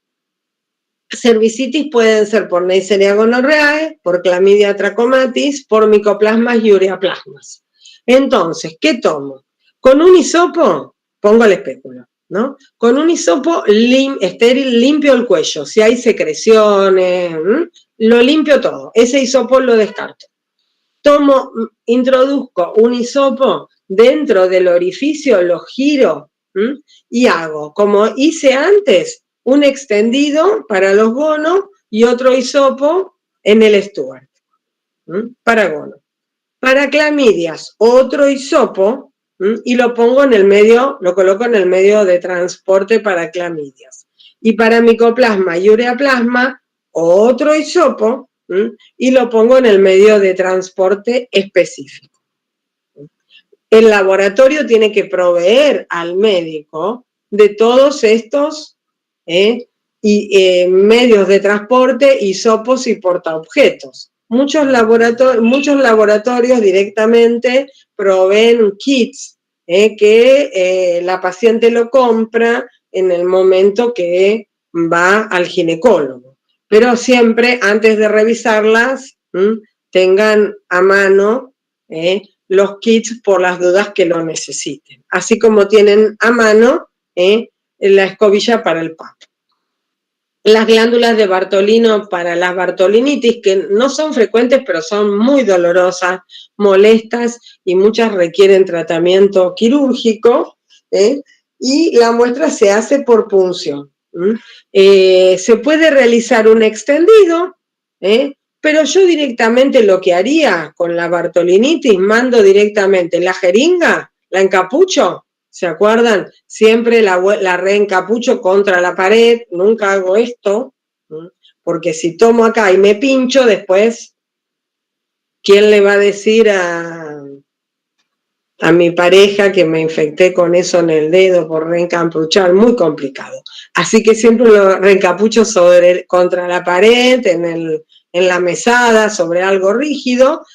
Cervicitis pueden ser por Neisseria gonorrhoeae, por Clamidia trachomatis, por micoplasmas y ureaplasmas. Entonces, ¿qué tomo? Con un hisopo, pongo el espéculo, ¿no? Con un hisopo estéril limpio el cuello. Si hay secreciones, lo limpio todo. Ese hisopo lo descarto. Introduzco un hisopo dentro del orificio, lo giro y hago, como hice antes, un extendido para los gonos y otro hisopo en el Stuart, para gono. Para clamidias, otro hisopo y lo pongo en el medio, lo coloco en el medio de transporte para clamidias. Y para micoplasma y ureaplasma, otro hisopo y lo pongo en el medio de transporte específico. El laboratorio tiene que proveer al médico de todos estos medios de transporte, hisopos y portaobjetos. Muchos laboratorios directamente proveen kits que la paciente lo compra en el momento que va al ginecólogo. Pero siempre, antes de revisarlas, tengan a mano los kits por las dudas que lo necesiten. Así como tienen a mano la escobilla para el PAP. Las glándulas de Bartolino para las bartolinitis, que no son frecuentes, pero son muy dolorosas, molestas y muchas requieren tratamiento quirúrgico, y la muestra se hace por punción. Se puede realizar un extendido, pero yo directamente lo que haría con la bartolinitis, mando directamente la jeringa, la encapucho. ¿Se acuerdan? Siempre la reencapucho contra la pared, nunca hago esto, porque si tomo acá y me pincho, después, ¿quién le va a decir a mi pareja que me infecté con eso en el dedo por reencapuchar? Muy complicado. Así que siempre lo reencapucho contra la pared, en la mesada, sobre algo rígido,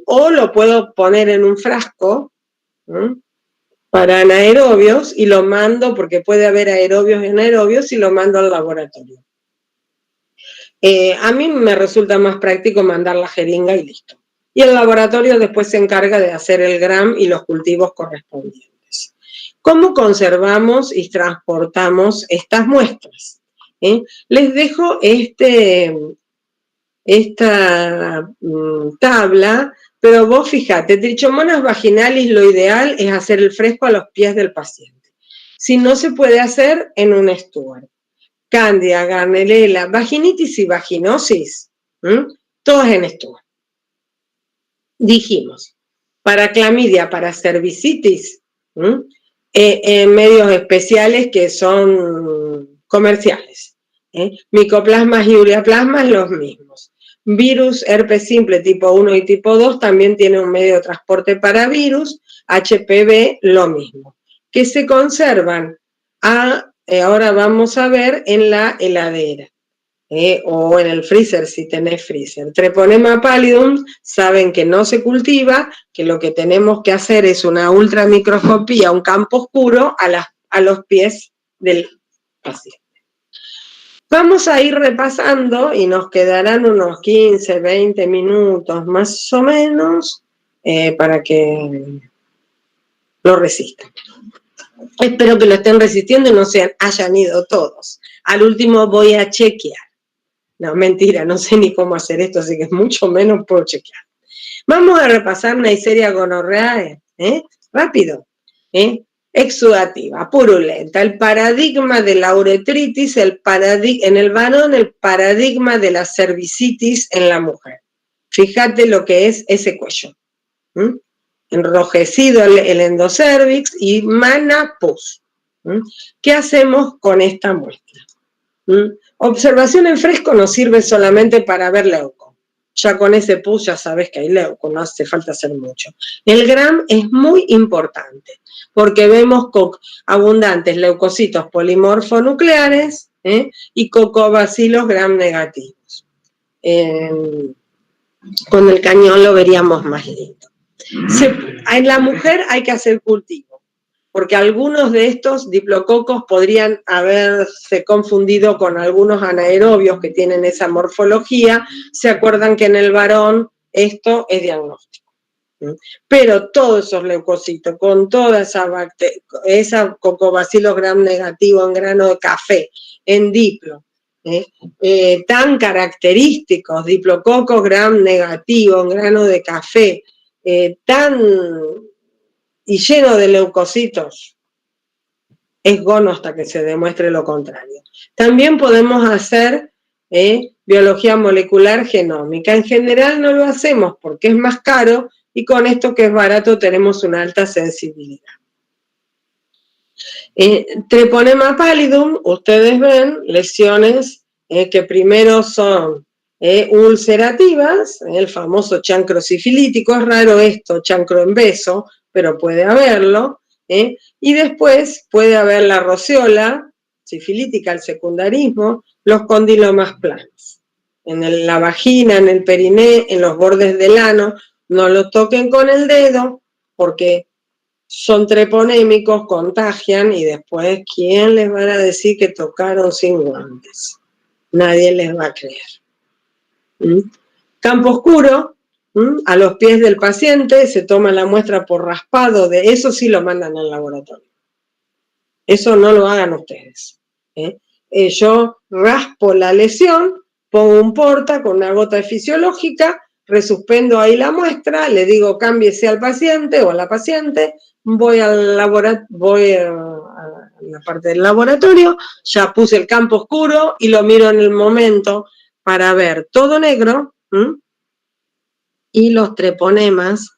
o lo puedo poner en un frasco, para anaerobios y lo mando, porque puede haber aerobios y anaerobios, y lo mando al laboratorio. A mí me resulta más práctico mandar la jeringa y listo. Y el laboratorio después se encarga de hacer el gram y los cultivos correspondientes. ¿Cómo conservamos y transportamos estas muestras? Les dejo esta tabla. Pero vos fíjate, Trichomonas vaginalis, lo ideal es hacer el fresco a los pies del paciente. Si no se puede hacer, en un Stuart. Cándida, Garnelela, vaginitis y vaginosis, todas en Stuart. Dijimos, para clamidia, para cervicitis, en medios especiales que son comerciales. Micoplasmas y ureaplasmas, los mismos. Virus, herpes simple tipo 1 y tipo 2 también tiene un medio de transporte para virus. HPV, lo mismo. Que se conservan, ahora vamos a ver, en la heladera o en el freezer si tenés freezer. Treponema pallidum, saben que no se cultiva, que lo que tenemos que hacer es una ultramicroscopía, un campo oscuro a los pies del paciente. Vamos a ir repasando y nos quedarán unos 15, 20 minutos más o menos para que lo resistan. Espero que lo estén resistiendo y no se hayan ido todos. Al último voy a chequear. No, mentira, no sé ni cómo hacer esto, así que mucho menos puedo chequear. Vamos a repasar Neisseria gonorrhoeae, rápido. Exudativa, purulenta, el paradigma de la uretritis, en el varón el paradigma de la cervicitis en la mujer. Fíjate lo que es ese cuello. Enrojecido el endocervix y mana pus. ¿Qué hacemos con esta muestra? Observación en fresco nos sirve solamente para ver leuco. ya con ese pus ya sabes que hay leuco, no hace falta hacer mucho. El Gram es muy importante porque vemos abundantes leucocitos polimorfonucleares y cocobacilos Gram negativos. Con el cañón lo veríamos más lindo. En la mujer hay que hacer cultivo, porque algunos de estos diplococos podrían haberse confundido con algunos anaerobios que tienen esa morfología. Se acuerdan que en el varón esto es diagnóstico. Pero todos esos leucocitos, con toda esa cocobacilos gram negativo en grano de café, en diplo, tan característicos, diplococos gram negativo en grano de café, y lleno de leucocitos, es gono hasta que se demuestre lo contrario. También podemos hacer biología molecular genómica. En general no lo hacemos porque es más caro y con esto que es barato tenemos una alta sensibilidad. Treponema pallidum, ustedes ven lesiones que primero son ulcerativas, el famoso chancro sifilítico, es raro esto, chancro en beso, pero puede haberlo, y después puede haber la roceola sifilítica, el secundarismo, los condilomas planos. En la vagina, en el periné, en los bordes del ano, no lo toquen con el dedo porque son treponémicos, contagian y después, ¿quién les va a decir que tocaron sin guantes? Nadie les va a creer. Campo oscuro, a los pies del paciente, se toma la muestra por raspado, de eso sí lo mandan al laboratorio. Eso no lo hagan ustedes. Yo raspo la lesión, pongo un porta con una gota fisiológica, resuspendo ahí la muestra, le digo cámbiese al paciente o a la paciente, voy a la parte del laboratorio, ya puse el campo oscuro y lo miro en el momento para ver todo negro y los treponemas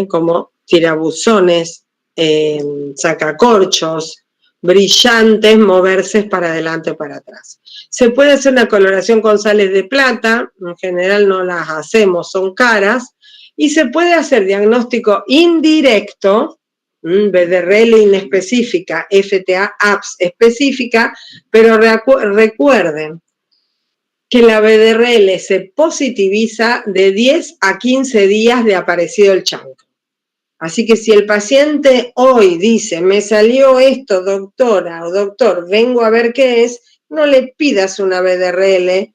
como tirabuzones, sacacorchos, brillantes, moverse para adelante o para atrás. Se puede hacer una coloración con sales de plata, en general no las hacemos, son caras, y se puede hacer diagnóstico indirecto, BDRL inespecífica, FTA-APS específica, pero recuerden que la BDRL se positiviza de 10 a 15 días de aparecido el chancro. Así que si el paciente hoy dice, me salió esto, doctora o doctor, vengo a ver qué es, no le pidas una BDRL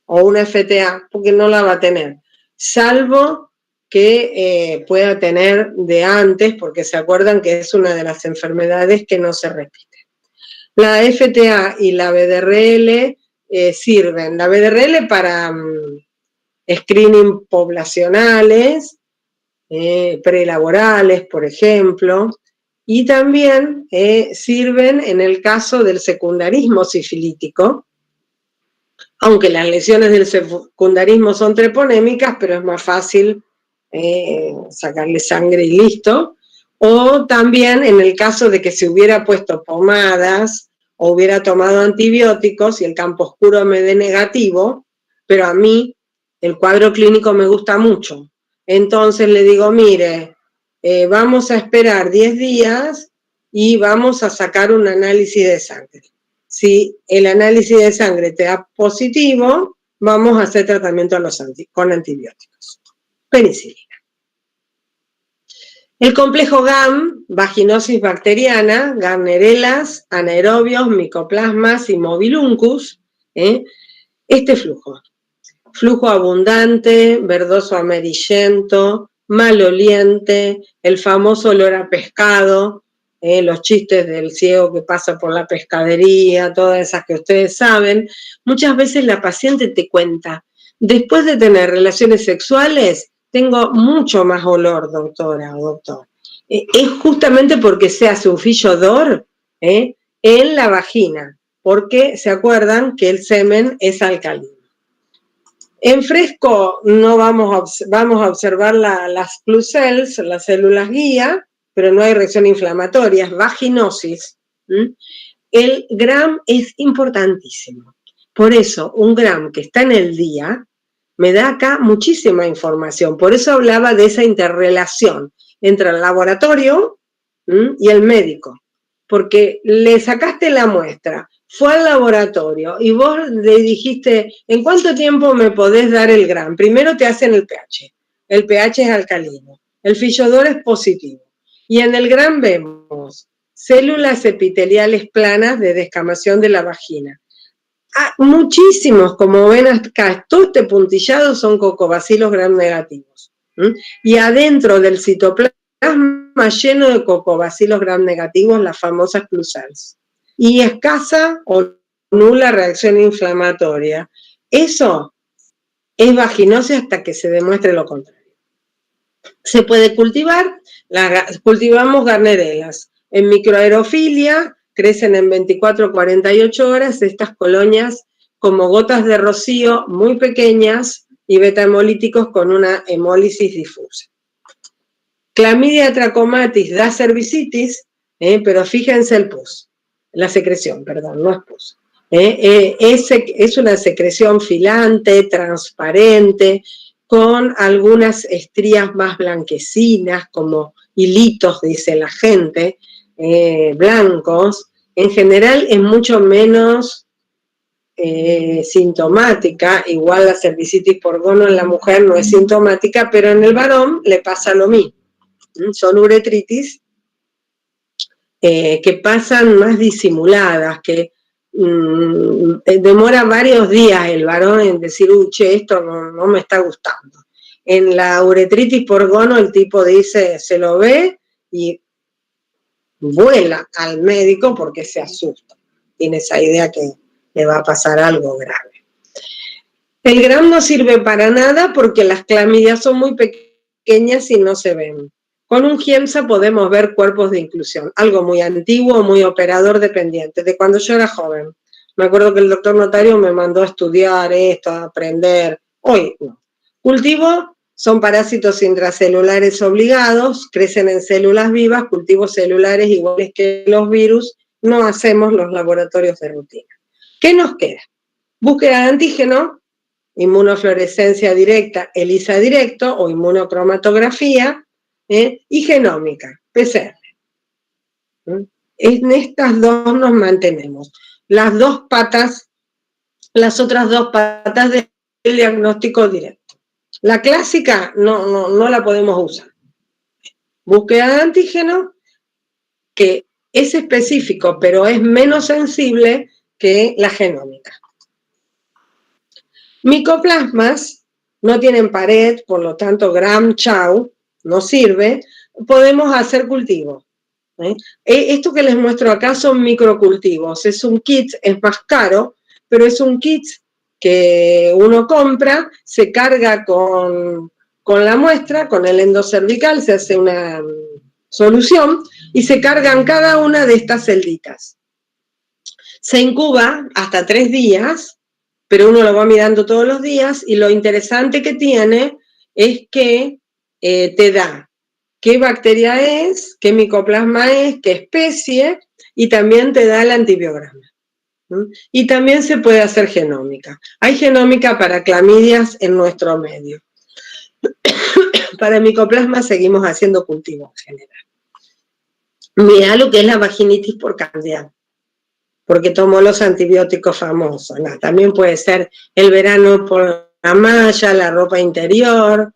o una FTA, porque no la va a tener, salvo que pueda tener de antes, porque se acuerdan que es una de las enfermedades que no se repite. La FTA y la BDRL sirven. La BDRL para screening poblacionales, prelaborales, por ejemplo, y también sirven en el caso del secundarismo sifilítico, aunque las lesiones del secundarismo son treponémicas, pero es más fácil sacarle sangre y listo. O también en el caso de que se hubiera puesto pomadas o hubiera tomado antibióticos y el campo oscuro me dé negativo, pero a mí el cuadro clínico me gusta mucho. Entonces le digo, mire, vamos a esperar 10 días y vamos a sacar un análisis de sangre. Si el análisis de sangre te da positivo, vamos a hacer tratamiento con antibióticos. Penicilina. El complejo GAM, vaginosis bacteriana, Gardnerelas, anaerobios, micoplasmas y mobiluncus, este flujo abundante, verdoso amarillento, maloliente, el famoso olor a pescado, los chistes del ciego que pasa por la pescadería, todas esas que ustedes saben. Muchas veces la paciente te cuenta, después de tener relaciones sexuales, tengo mucho más olor, doctora o doctor. Es justamente porque se hace un fillo-odor en la vagina, porque se acuerdan que el semen es alcalino. En fresco no vamos a observar las clue cells, las células guía, pero no hay reacción inflamatoria, es vaginosis. El GRAM es importantísimo. Por eso, un Gram que está en el día me da acá muchísima información. Por eso hablaba de esa interrelación entre el laboratorio y el médico. Porque le sacaste la muestra, fue al laboratorio y vos le dijiste, ¿en cuánto tiempo me podés dar el Gram? Primero te hacen el pH. El pH es alcalino. El Fish-O-DOR es positivo. Y en el Gram vemos células epiteliales planas de descamación de la vagina. Muchísimos, como ven acá, todo este puntillado son cocobacilos gram negativos. Y adentro del citoplasma lleno de cocobacilos gram negativos, las famosas clusals. Y escasa o nula reacción inflamatoria. Eso es vaginosis hasta que se demuestre lo contrario. Se puede cultivar, cultivamos garnerelas. En microaerofilia crecen en 24 o 48 horas estas colonias como gotas de rocío muy pequeñas y beta-hemolíticos con una hemólisis difusa. Clamidia trachomatis da cervicitis, pero fíjense el pus, la secreción, perdón, no es pus. Es una secreción filante, transparente, con algunas estrías más blanquecinas, como hilitos, dice la gente, blancos. En general es mucho menos sintomática, igual la cervicitis por gono en la mujer no es sintomática, pero en el varón le pasa lo mismo. Son uretritis que pasan más disimuladas, que demora varios días el varón en decir, che, esto no me está gustando. En la uretritis por gono el tipo dice, se lo ve y vuela al médico porque se asusta. Tiene esa idea que le va a pasar algo grave. El Gram no sirve para nada porque las clamidias son muy pequeñas y no se ven. Con un GIEMSA podemos ver cuerpos de inclusión, algo muy antiguo, muy operador dependiente, de cuando yo era joven. Me acuerdo que el doctor Notario me mandó a estudiar esto, a aprender. Hoy no. Cultivo son parásitos intracelulares obligados, crecen en células vivas, cultivos celulares iguales que los virus, no hacemos los laboratorios de rutina. ¿Qué nos queda? Búsqueda de antígeno, inmunofluorescencia directa, ELISA directo o inmunocromatografía, y genómica, PCR. En estas dos nos mantenemos. Las dos patas, las otras dos patas del diagnóstico directo. La clásica no la podemos usar. Búsqueda de antígeno, que es específico, pero es menos sensible que la genómica. Micoplasmas no tienen pared, por lo tanto, Gram, chau, no sirve. Podemos hacer cultivos. Esto que les muestro acá son microcultivos. Es un kit, es más caro, pero es un kit que uno compra, se carga con la muestra, con el endocervical, se hace una solución y se cargan cada una de estas celditas. Se incuba hasta 3 días, pero uno lo va mirando todos los días y lo interesante que tiene es que te da qué bacteria es, qué micoplasma es, qué especie, y también te da el antibiograma. Y también se puede hacer genómica. Hay genómica para clamidias en nuestro medio. Para micoplasma seguimos haciendo cultivo en general. Mirá lo que es la vaginitis por candida, porque tomó los antibióticos famosos. También puede ser el verano por la malla, la ropa interior,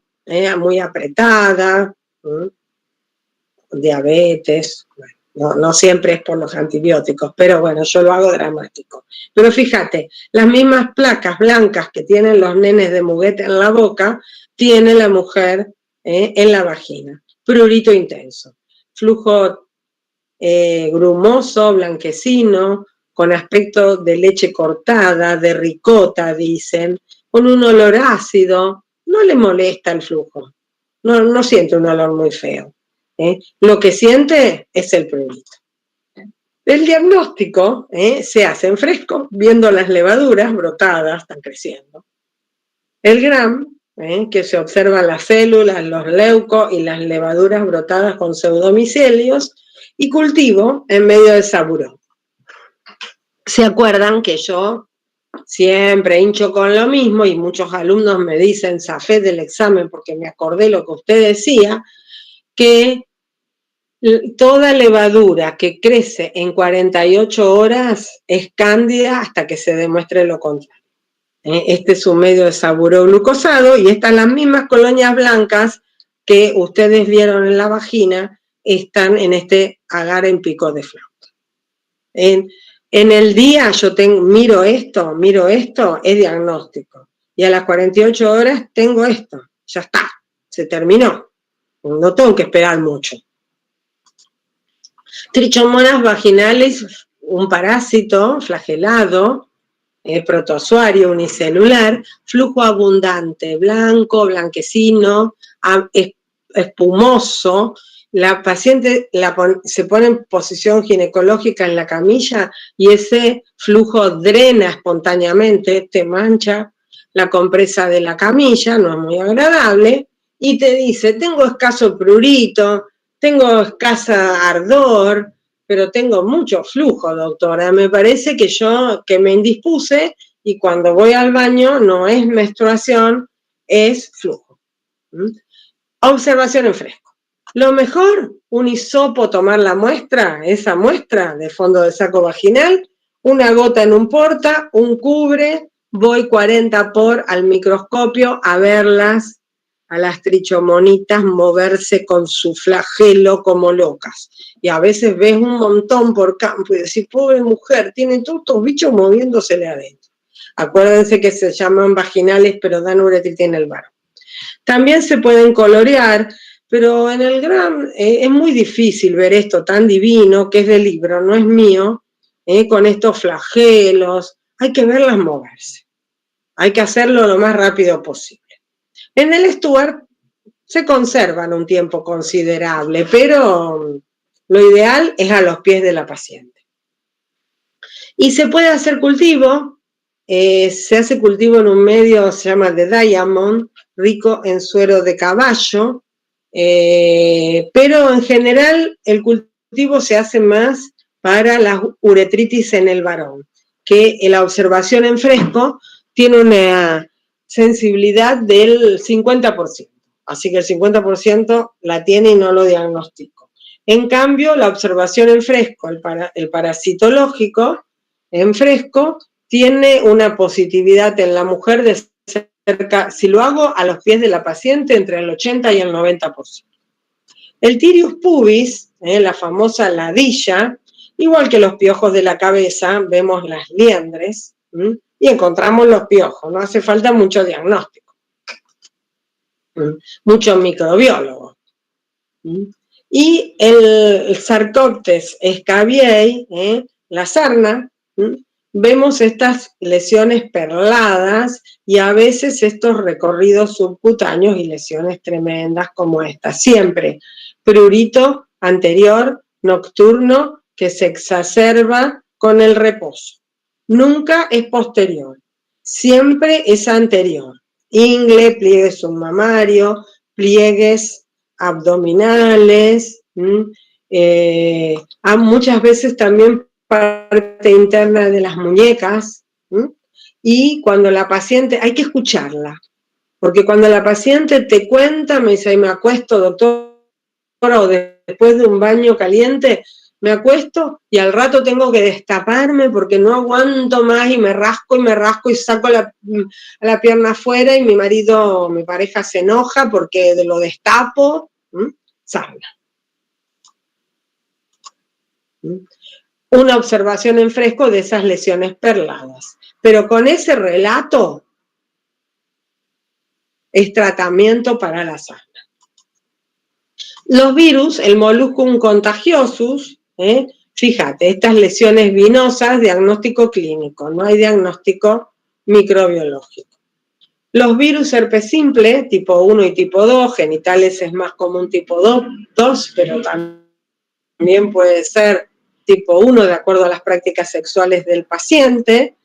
muy apretada, diabetes, no siempre es por los antibióticos, pero bueno, yo lo hago dramático. Pero fíjate, las mismas placas blancas que tienen los nenes de muguete en la boca, tiene la mujer en la vagina. Prurito intenso, flujo grumoso, blanquecino, con aspecto de leche cortada, de ricota, dicen, con un olor ácido. No le molesta el flujo, no siente un olor muy feo. Lo que siente es el prurito. El diagnóstico se hace en fresco, viendo las levaduras brotadas, están creciendo. El Gram, que se observan las células, los leucos y las levaduras brotadas con pseudomicelios, y cultivo en medio de saburón. ¿Se acuerdan que yo siempre hincho con lo mismo y muchos alumnos me dicen, zafé del examen porque me acordé lo que usted decía, que toda levadura que crece en 48 horas es cándida hasta que se demuestre lo contrario. Este es un medio de saburo glucosado y estas las mismas colonias blancas que ustedes vieron en la vagina están en este agar en pico de flauta. En el día yo miro esto, es diagnóstico. Y a las 48 horas tengo esto, ya está, se terminó. No tengo que esperar mucho. Trichomonas vaginales, un parásito flagelado, protozoario unicelular, flujo abundante, blanco, blanquecino, espumoso. La paciente se pone en posición ginecológica en la camilla y ese flujo drena espontáneamente, te mancha la compresa de la camilla, no es muy agradable, y te dice, tengo escaso prurito, tengo escasa ardor, pero tengo mucho flujo, doctora. Me parece que me indispuse y cuando voy al baño no es menstruación, es flujo. Observación en fresco. Lo mejor, un hisopo, tomar la muestra, esa muestra de fondo del saco vaginal, una gota en un porta, un cubre, voy 40 por al microscopio a verlas, a las trichomonitas moverse con su flagelo como locas. Y a veces ves un montón por campo y decís, pobre mujer, tiene todos estos bichos moviéndose de adentro. Acuérdense que se llaman vaginales, pero dan uretritis en el varón. También se pueden colorear, pero en el GRAM es muy difícil ver esto tan divino, que es del libro, no es mío, con estos flagelos. Hay que verlas moverse. Hay que hacerlo lo más rápido posible. En el Stuart se conservan un tiempo considerable, pero lo ideal es a los pies de la paciente. Y se puede hacer cultivo, se hace cultivo en un medio, se llama The Diamond, rico en suero de caballo, pero en general el cultivo se hace más para la uretritis en el varón, que la observación en fresco tiene una sensibilidad del 50%, así que el 50% la tiene y no lo diagnostico. En cambio, la observación en fresco, el parasitológico en fresco, tiene una positividad en la mujer de cerca, si lo hago a los pies de la paciente, entre el 80 y el 90%. El Tirius pubis, la famosa ladilla, igual que los piojos de la cabeza, vemos las liendres y encontramos los piojos, no hace falta mucho diagnóstico, mucho microbiólogo. Y el Sarcoptes scabiei, la sarna, vemos estas lesiones perladas y a veces estos recorridos subcutáneos y lesiones tremendas como esta. Siempre prurito anterior, nocturno, que se exacerba con el reposo. Nunca es posterior, siempre es anterior. Ingle, pliegue submamario, pliegues abdominales, muchas veces también parte interna de las muñecas, y cuando la paciente, hay que escucharla, porque cuando la paciente te cuenta, me dice, me acuesto, doctor, o después de un baño caliente, me acuesto y al rato tengo que destaparme porque no aguanto más y me rasco y saco la pierna afuera y mi pareja se enoja porque lo destapo, sarna. Una observación en fresco de esas lesiones perladas. Pero con ese relato es tratamiento para la sarna. Los virus, el Molluscum contagiosus, fíjate, estas lesiones vinosas, diagnóstico clínico, no hay diagnóstico microbiológico. Los virus herpes simple, tipo 1 y tipo 2, genitales es más común tipo 2, pero también puede ser tipo 1 de acuerdo a las prácticas sexuales del paciente.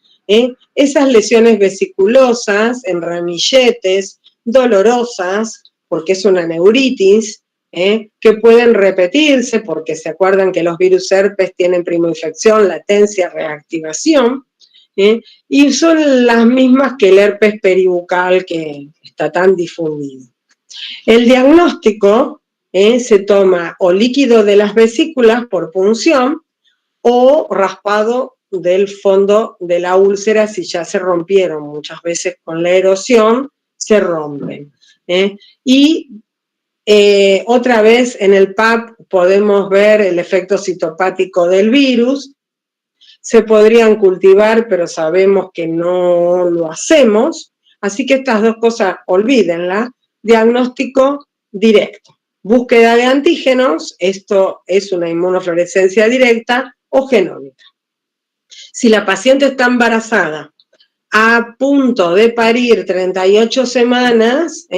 Esas lesiones vesiculosas en ramilletes, dolorosas, porque es una neuritis, que pueden repetirse porque se acuerdan que los virus herpes tienen primoinfección, latencia, reactivación, Y son las mismas que el herpes peribucal que está tan difundido. El diagnóstico se toma o líquido de las vesículas por punción o raspado del fondo de la úlcera si ya se rompieron. Muchas veces con la erosión se rompen. Y otra vez en el PAP podemos ver el efecto citopático del virus. Se podrían cultivar, pero sabemos que no lo hacemos. Así que estas dos cosas, olvídenlas. Diagnóstico directo. Búsqueda de antígenos, esto es una inmunofluorescencia directa o genómica. Si la paciente está embarazada, a punto de parir 38 semanas,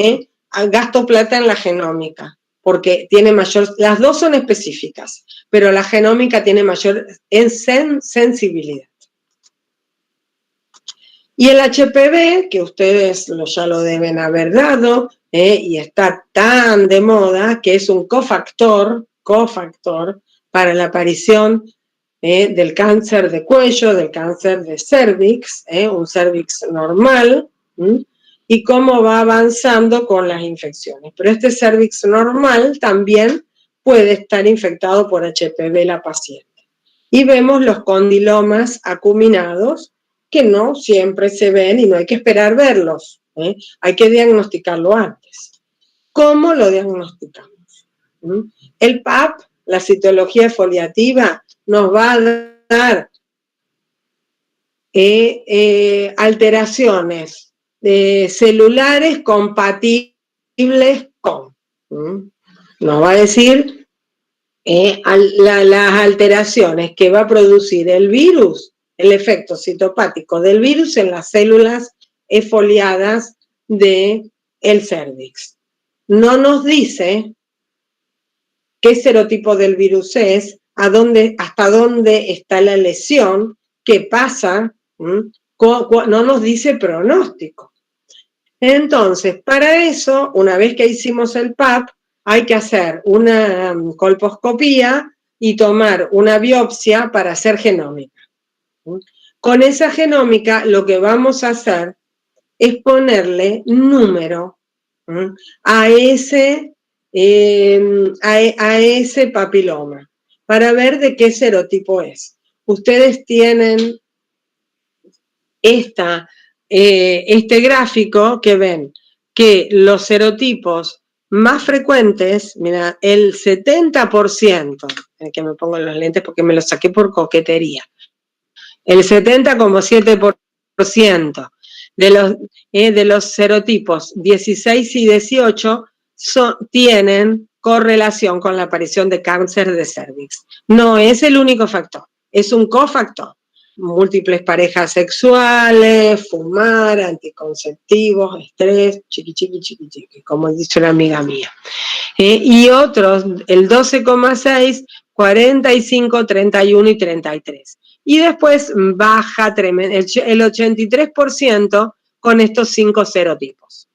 gasto plata en la genómica, porque tiene mayor, las dos son específicas, pero la genómica tiene mayor sensibilidad. Y el HPV, que ustedes ya lo deben haber dado, y está tan de moda, que es un cofactor para la aparición del cáncer de cuello, del cáncer de cervix, un cervix normal, y cómo va avanzando con las infecciones. Pero este cervix normal también puede estar infectado por HPV la paciente. Y vemos los condilomas acuminados, que no siempre se ven y no hay que esperar verlos, hay que diagnosticarlo antes. ¿Cómo lo diagnosticamos? El PAP, la citología foliativa, nos va a dar alteraciones celulares compatibles con. Nos va a decir las alteraciones que va a producir el virus, el efecto citopático del virus en las células efoliadas del cervix. No nos dice qué serotipo del virus es, hasta dónde está la lesión, qué pasa, no nos dice pronóstico. Entonces, para eso, una vez que hicimos el PAP, hay que hacer una colposcopía y tomar una biopsia para hacer genómica. Con esa genómica lo que vamos a hacer es ponerle número a ese papiloma para ver de qué serotipo es. Ustedes tienen este gráfico que ven que los serotipos más frecuentes, mira, el 70%, que me pongo los lentes porque me los saqué por coquetería, el 70,7% de los serotipos 16 y 18 tienen correlación con la aparición de cáncer de cervix. No es el único factor, es un cofactor. Múltiples parejas sexuales, fumar, anticonceptivos, estrés, chiqui, como dice una amiga mía. Y otros, el 12,6, 45, 31 y 33. Y después baja el 83% con estos 5 serotipos.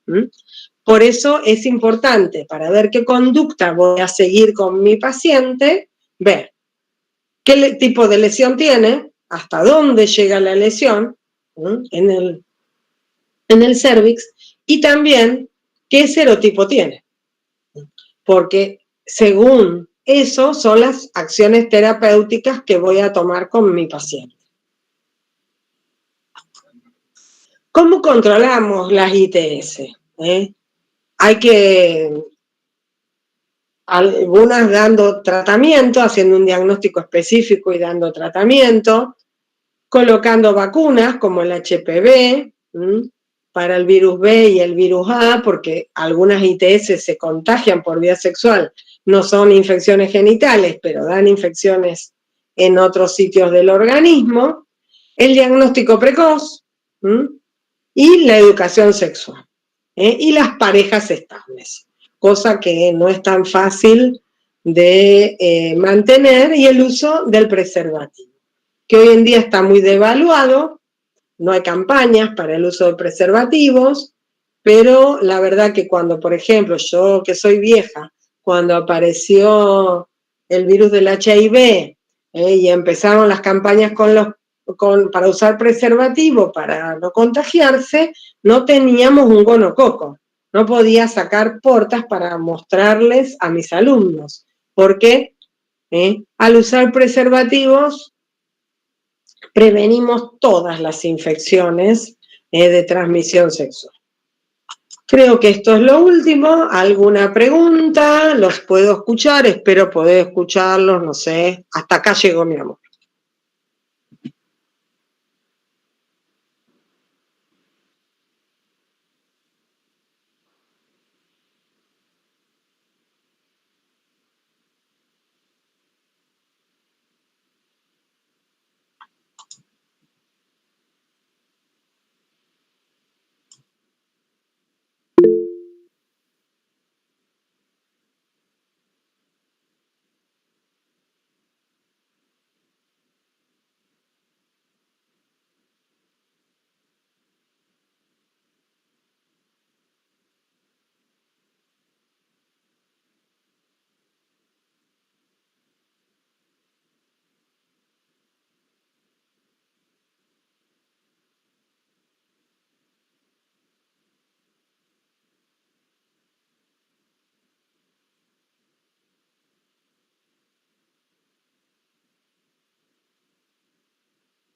Por eso es importante, para ver qué conducta voy a seguir con mi paciente, ver qué tipo de lesión tiene, hasta dónde llega la lesión en el cervix, y también qué serotipo tiene. Porque según eso son las acciones terapéuticas que voy a tomar con mi paciente. ¿Cómo controlamos las ITS? Hay que, algunas dando tratamiento, haciendo un diagnóstico específico y dando tratamiento, colocando vacunas como el HPV, para el virus B y el virus A, porque algunas ITS se contagian por vía sexual, no son infecciones genitales, pero dan infecciones en otros sitios del organismo, el diagnóstico precoz y la educación sexual, y las parejas estables, cosa que no es tan fácil de mantener, y el uso del preservativo, que hoy en día está muy devaluado, no hay campañas para el uso de preservativos, pero la verdad que cuando, por ejemplo, yo que soy vieja, cuando apareció el virus del HIV y empezaron las campañas con los para usar preservativo para no contagiarse, no teníamos un gonococo. No podía sacar portas para mostrarles a mis alumnos, porque al usar preservativos prevenimos todas las infecciones de transmisión sexual. Creo que esto es lo último. ¿Alguna pregunta? Los puedo escuchar, espero poder escucharlos, no sé. Hasta acá llegó mi amor.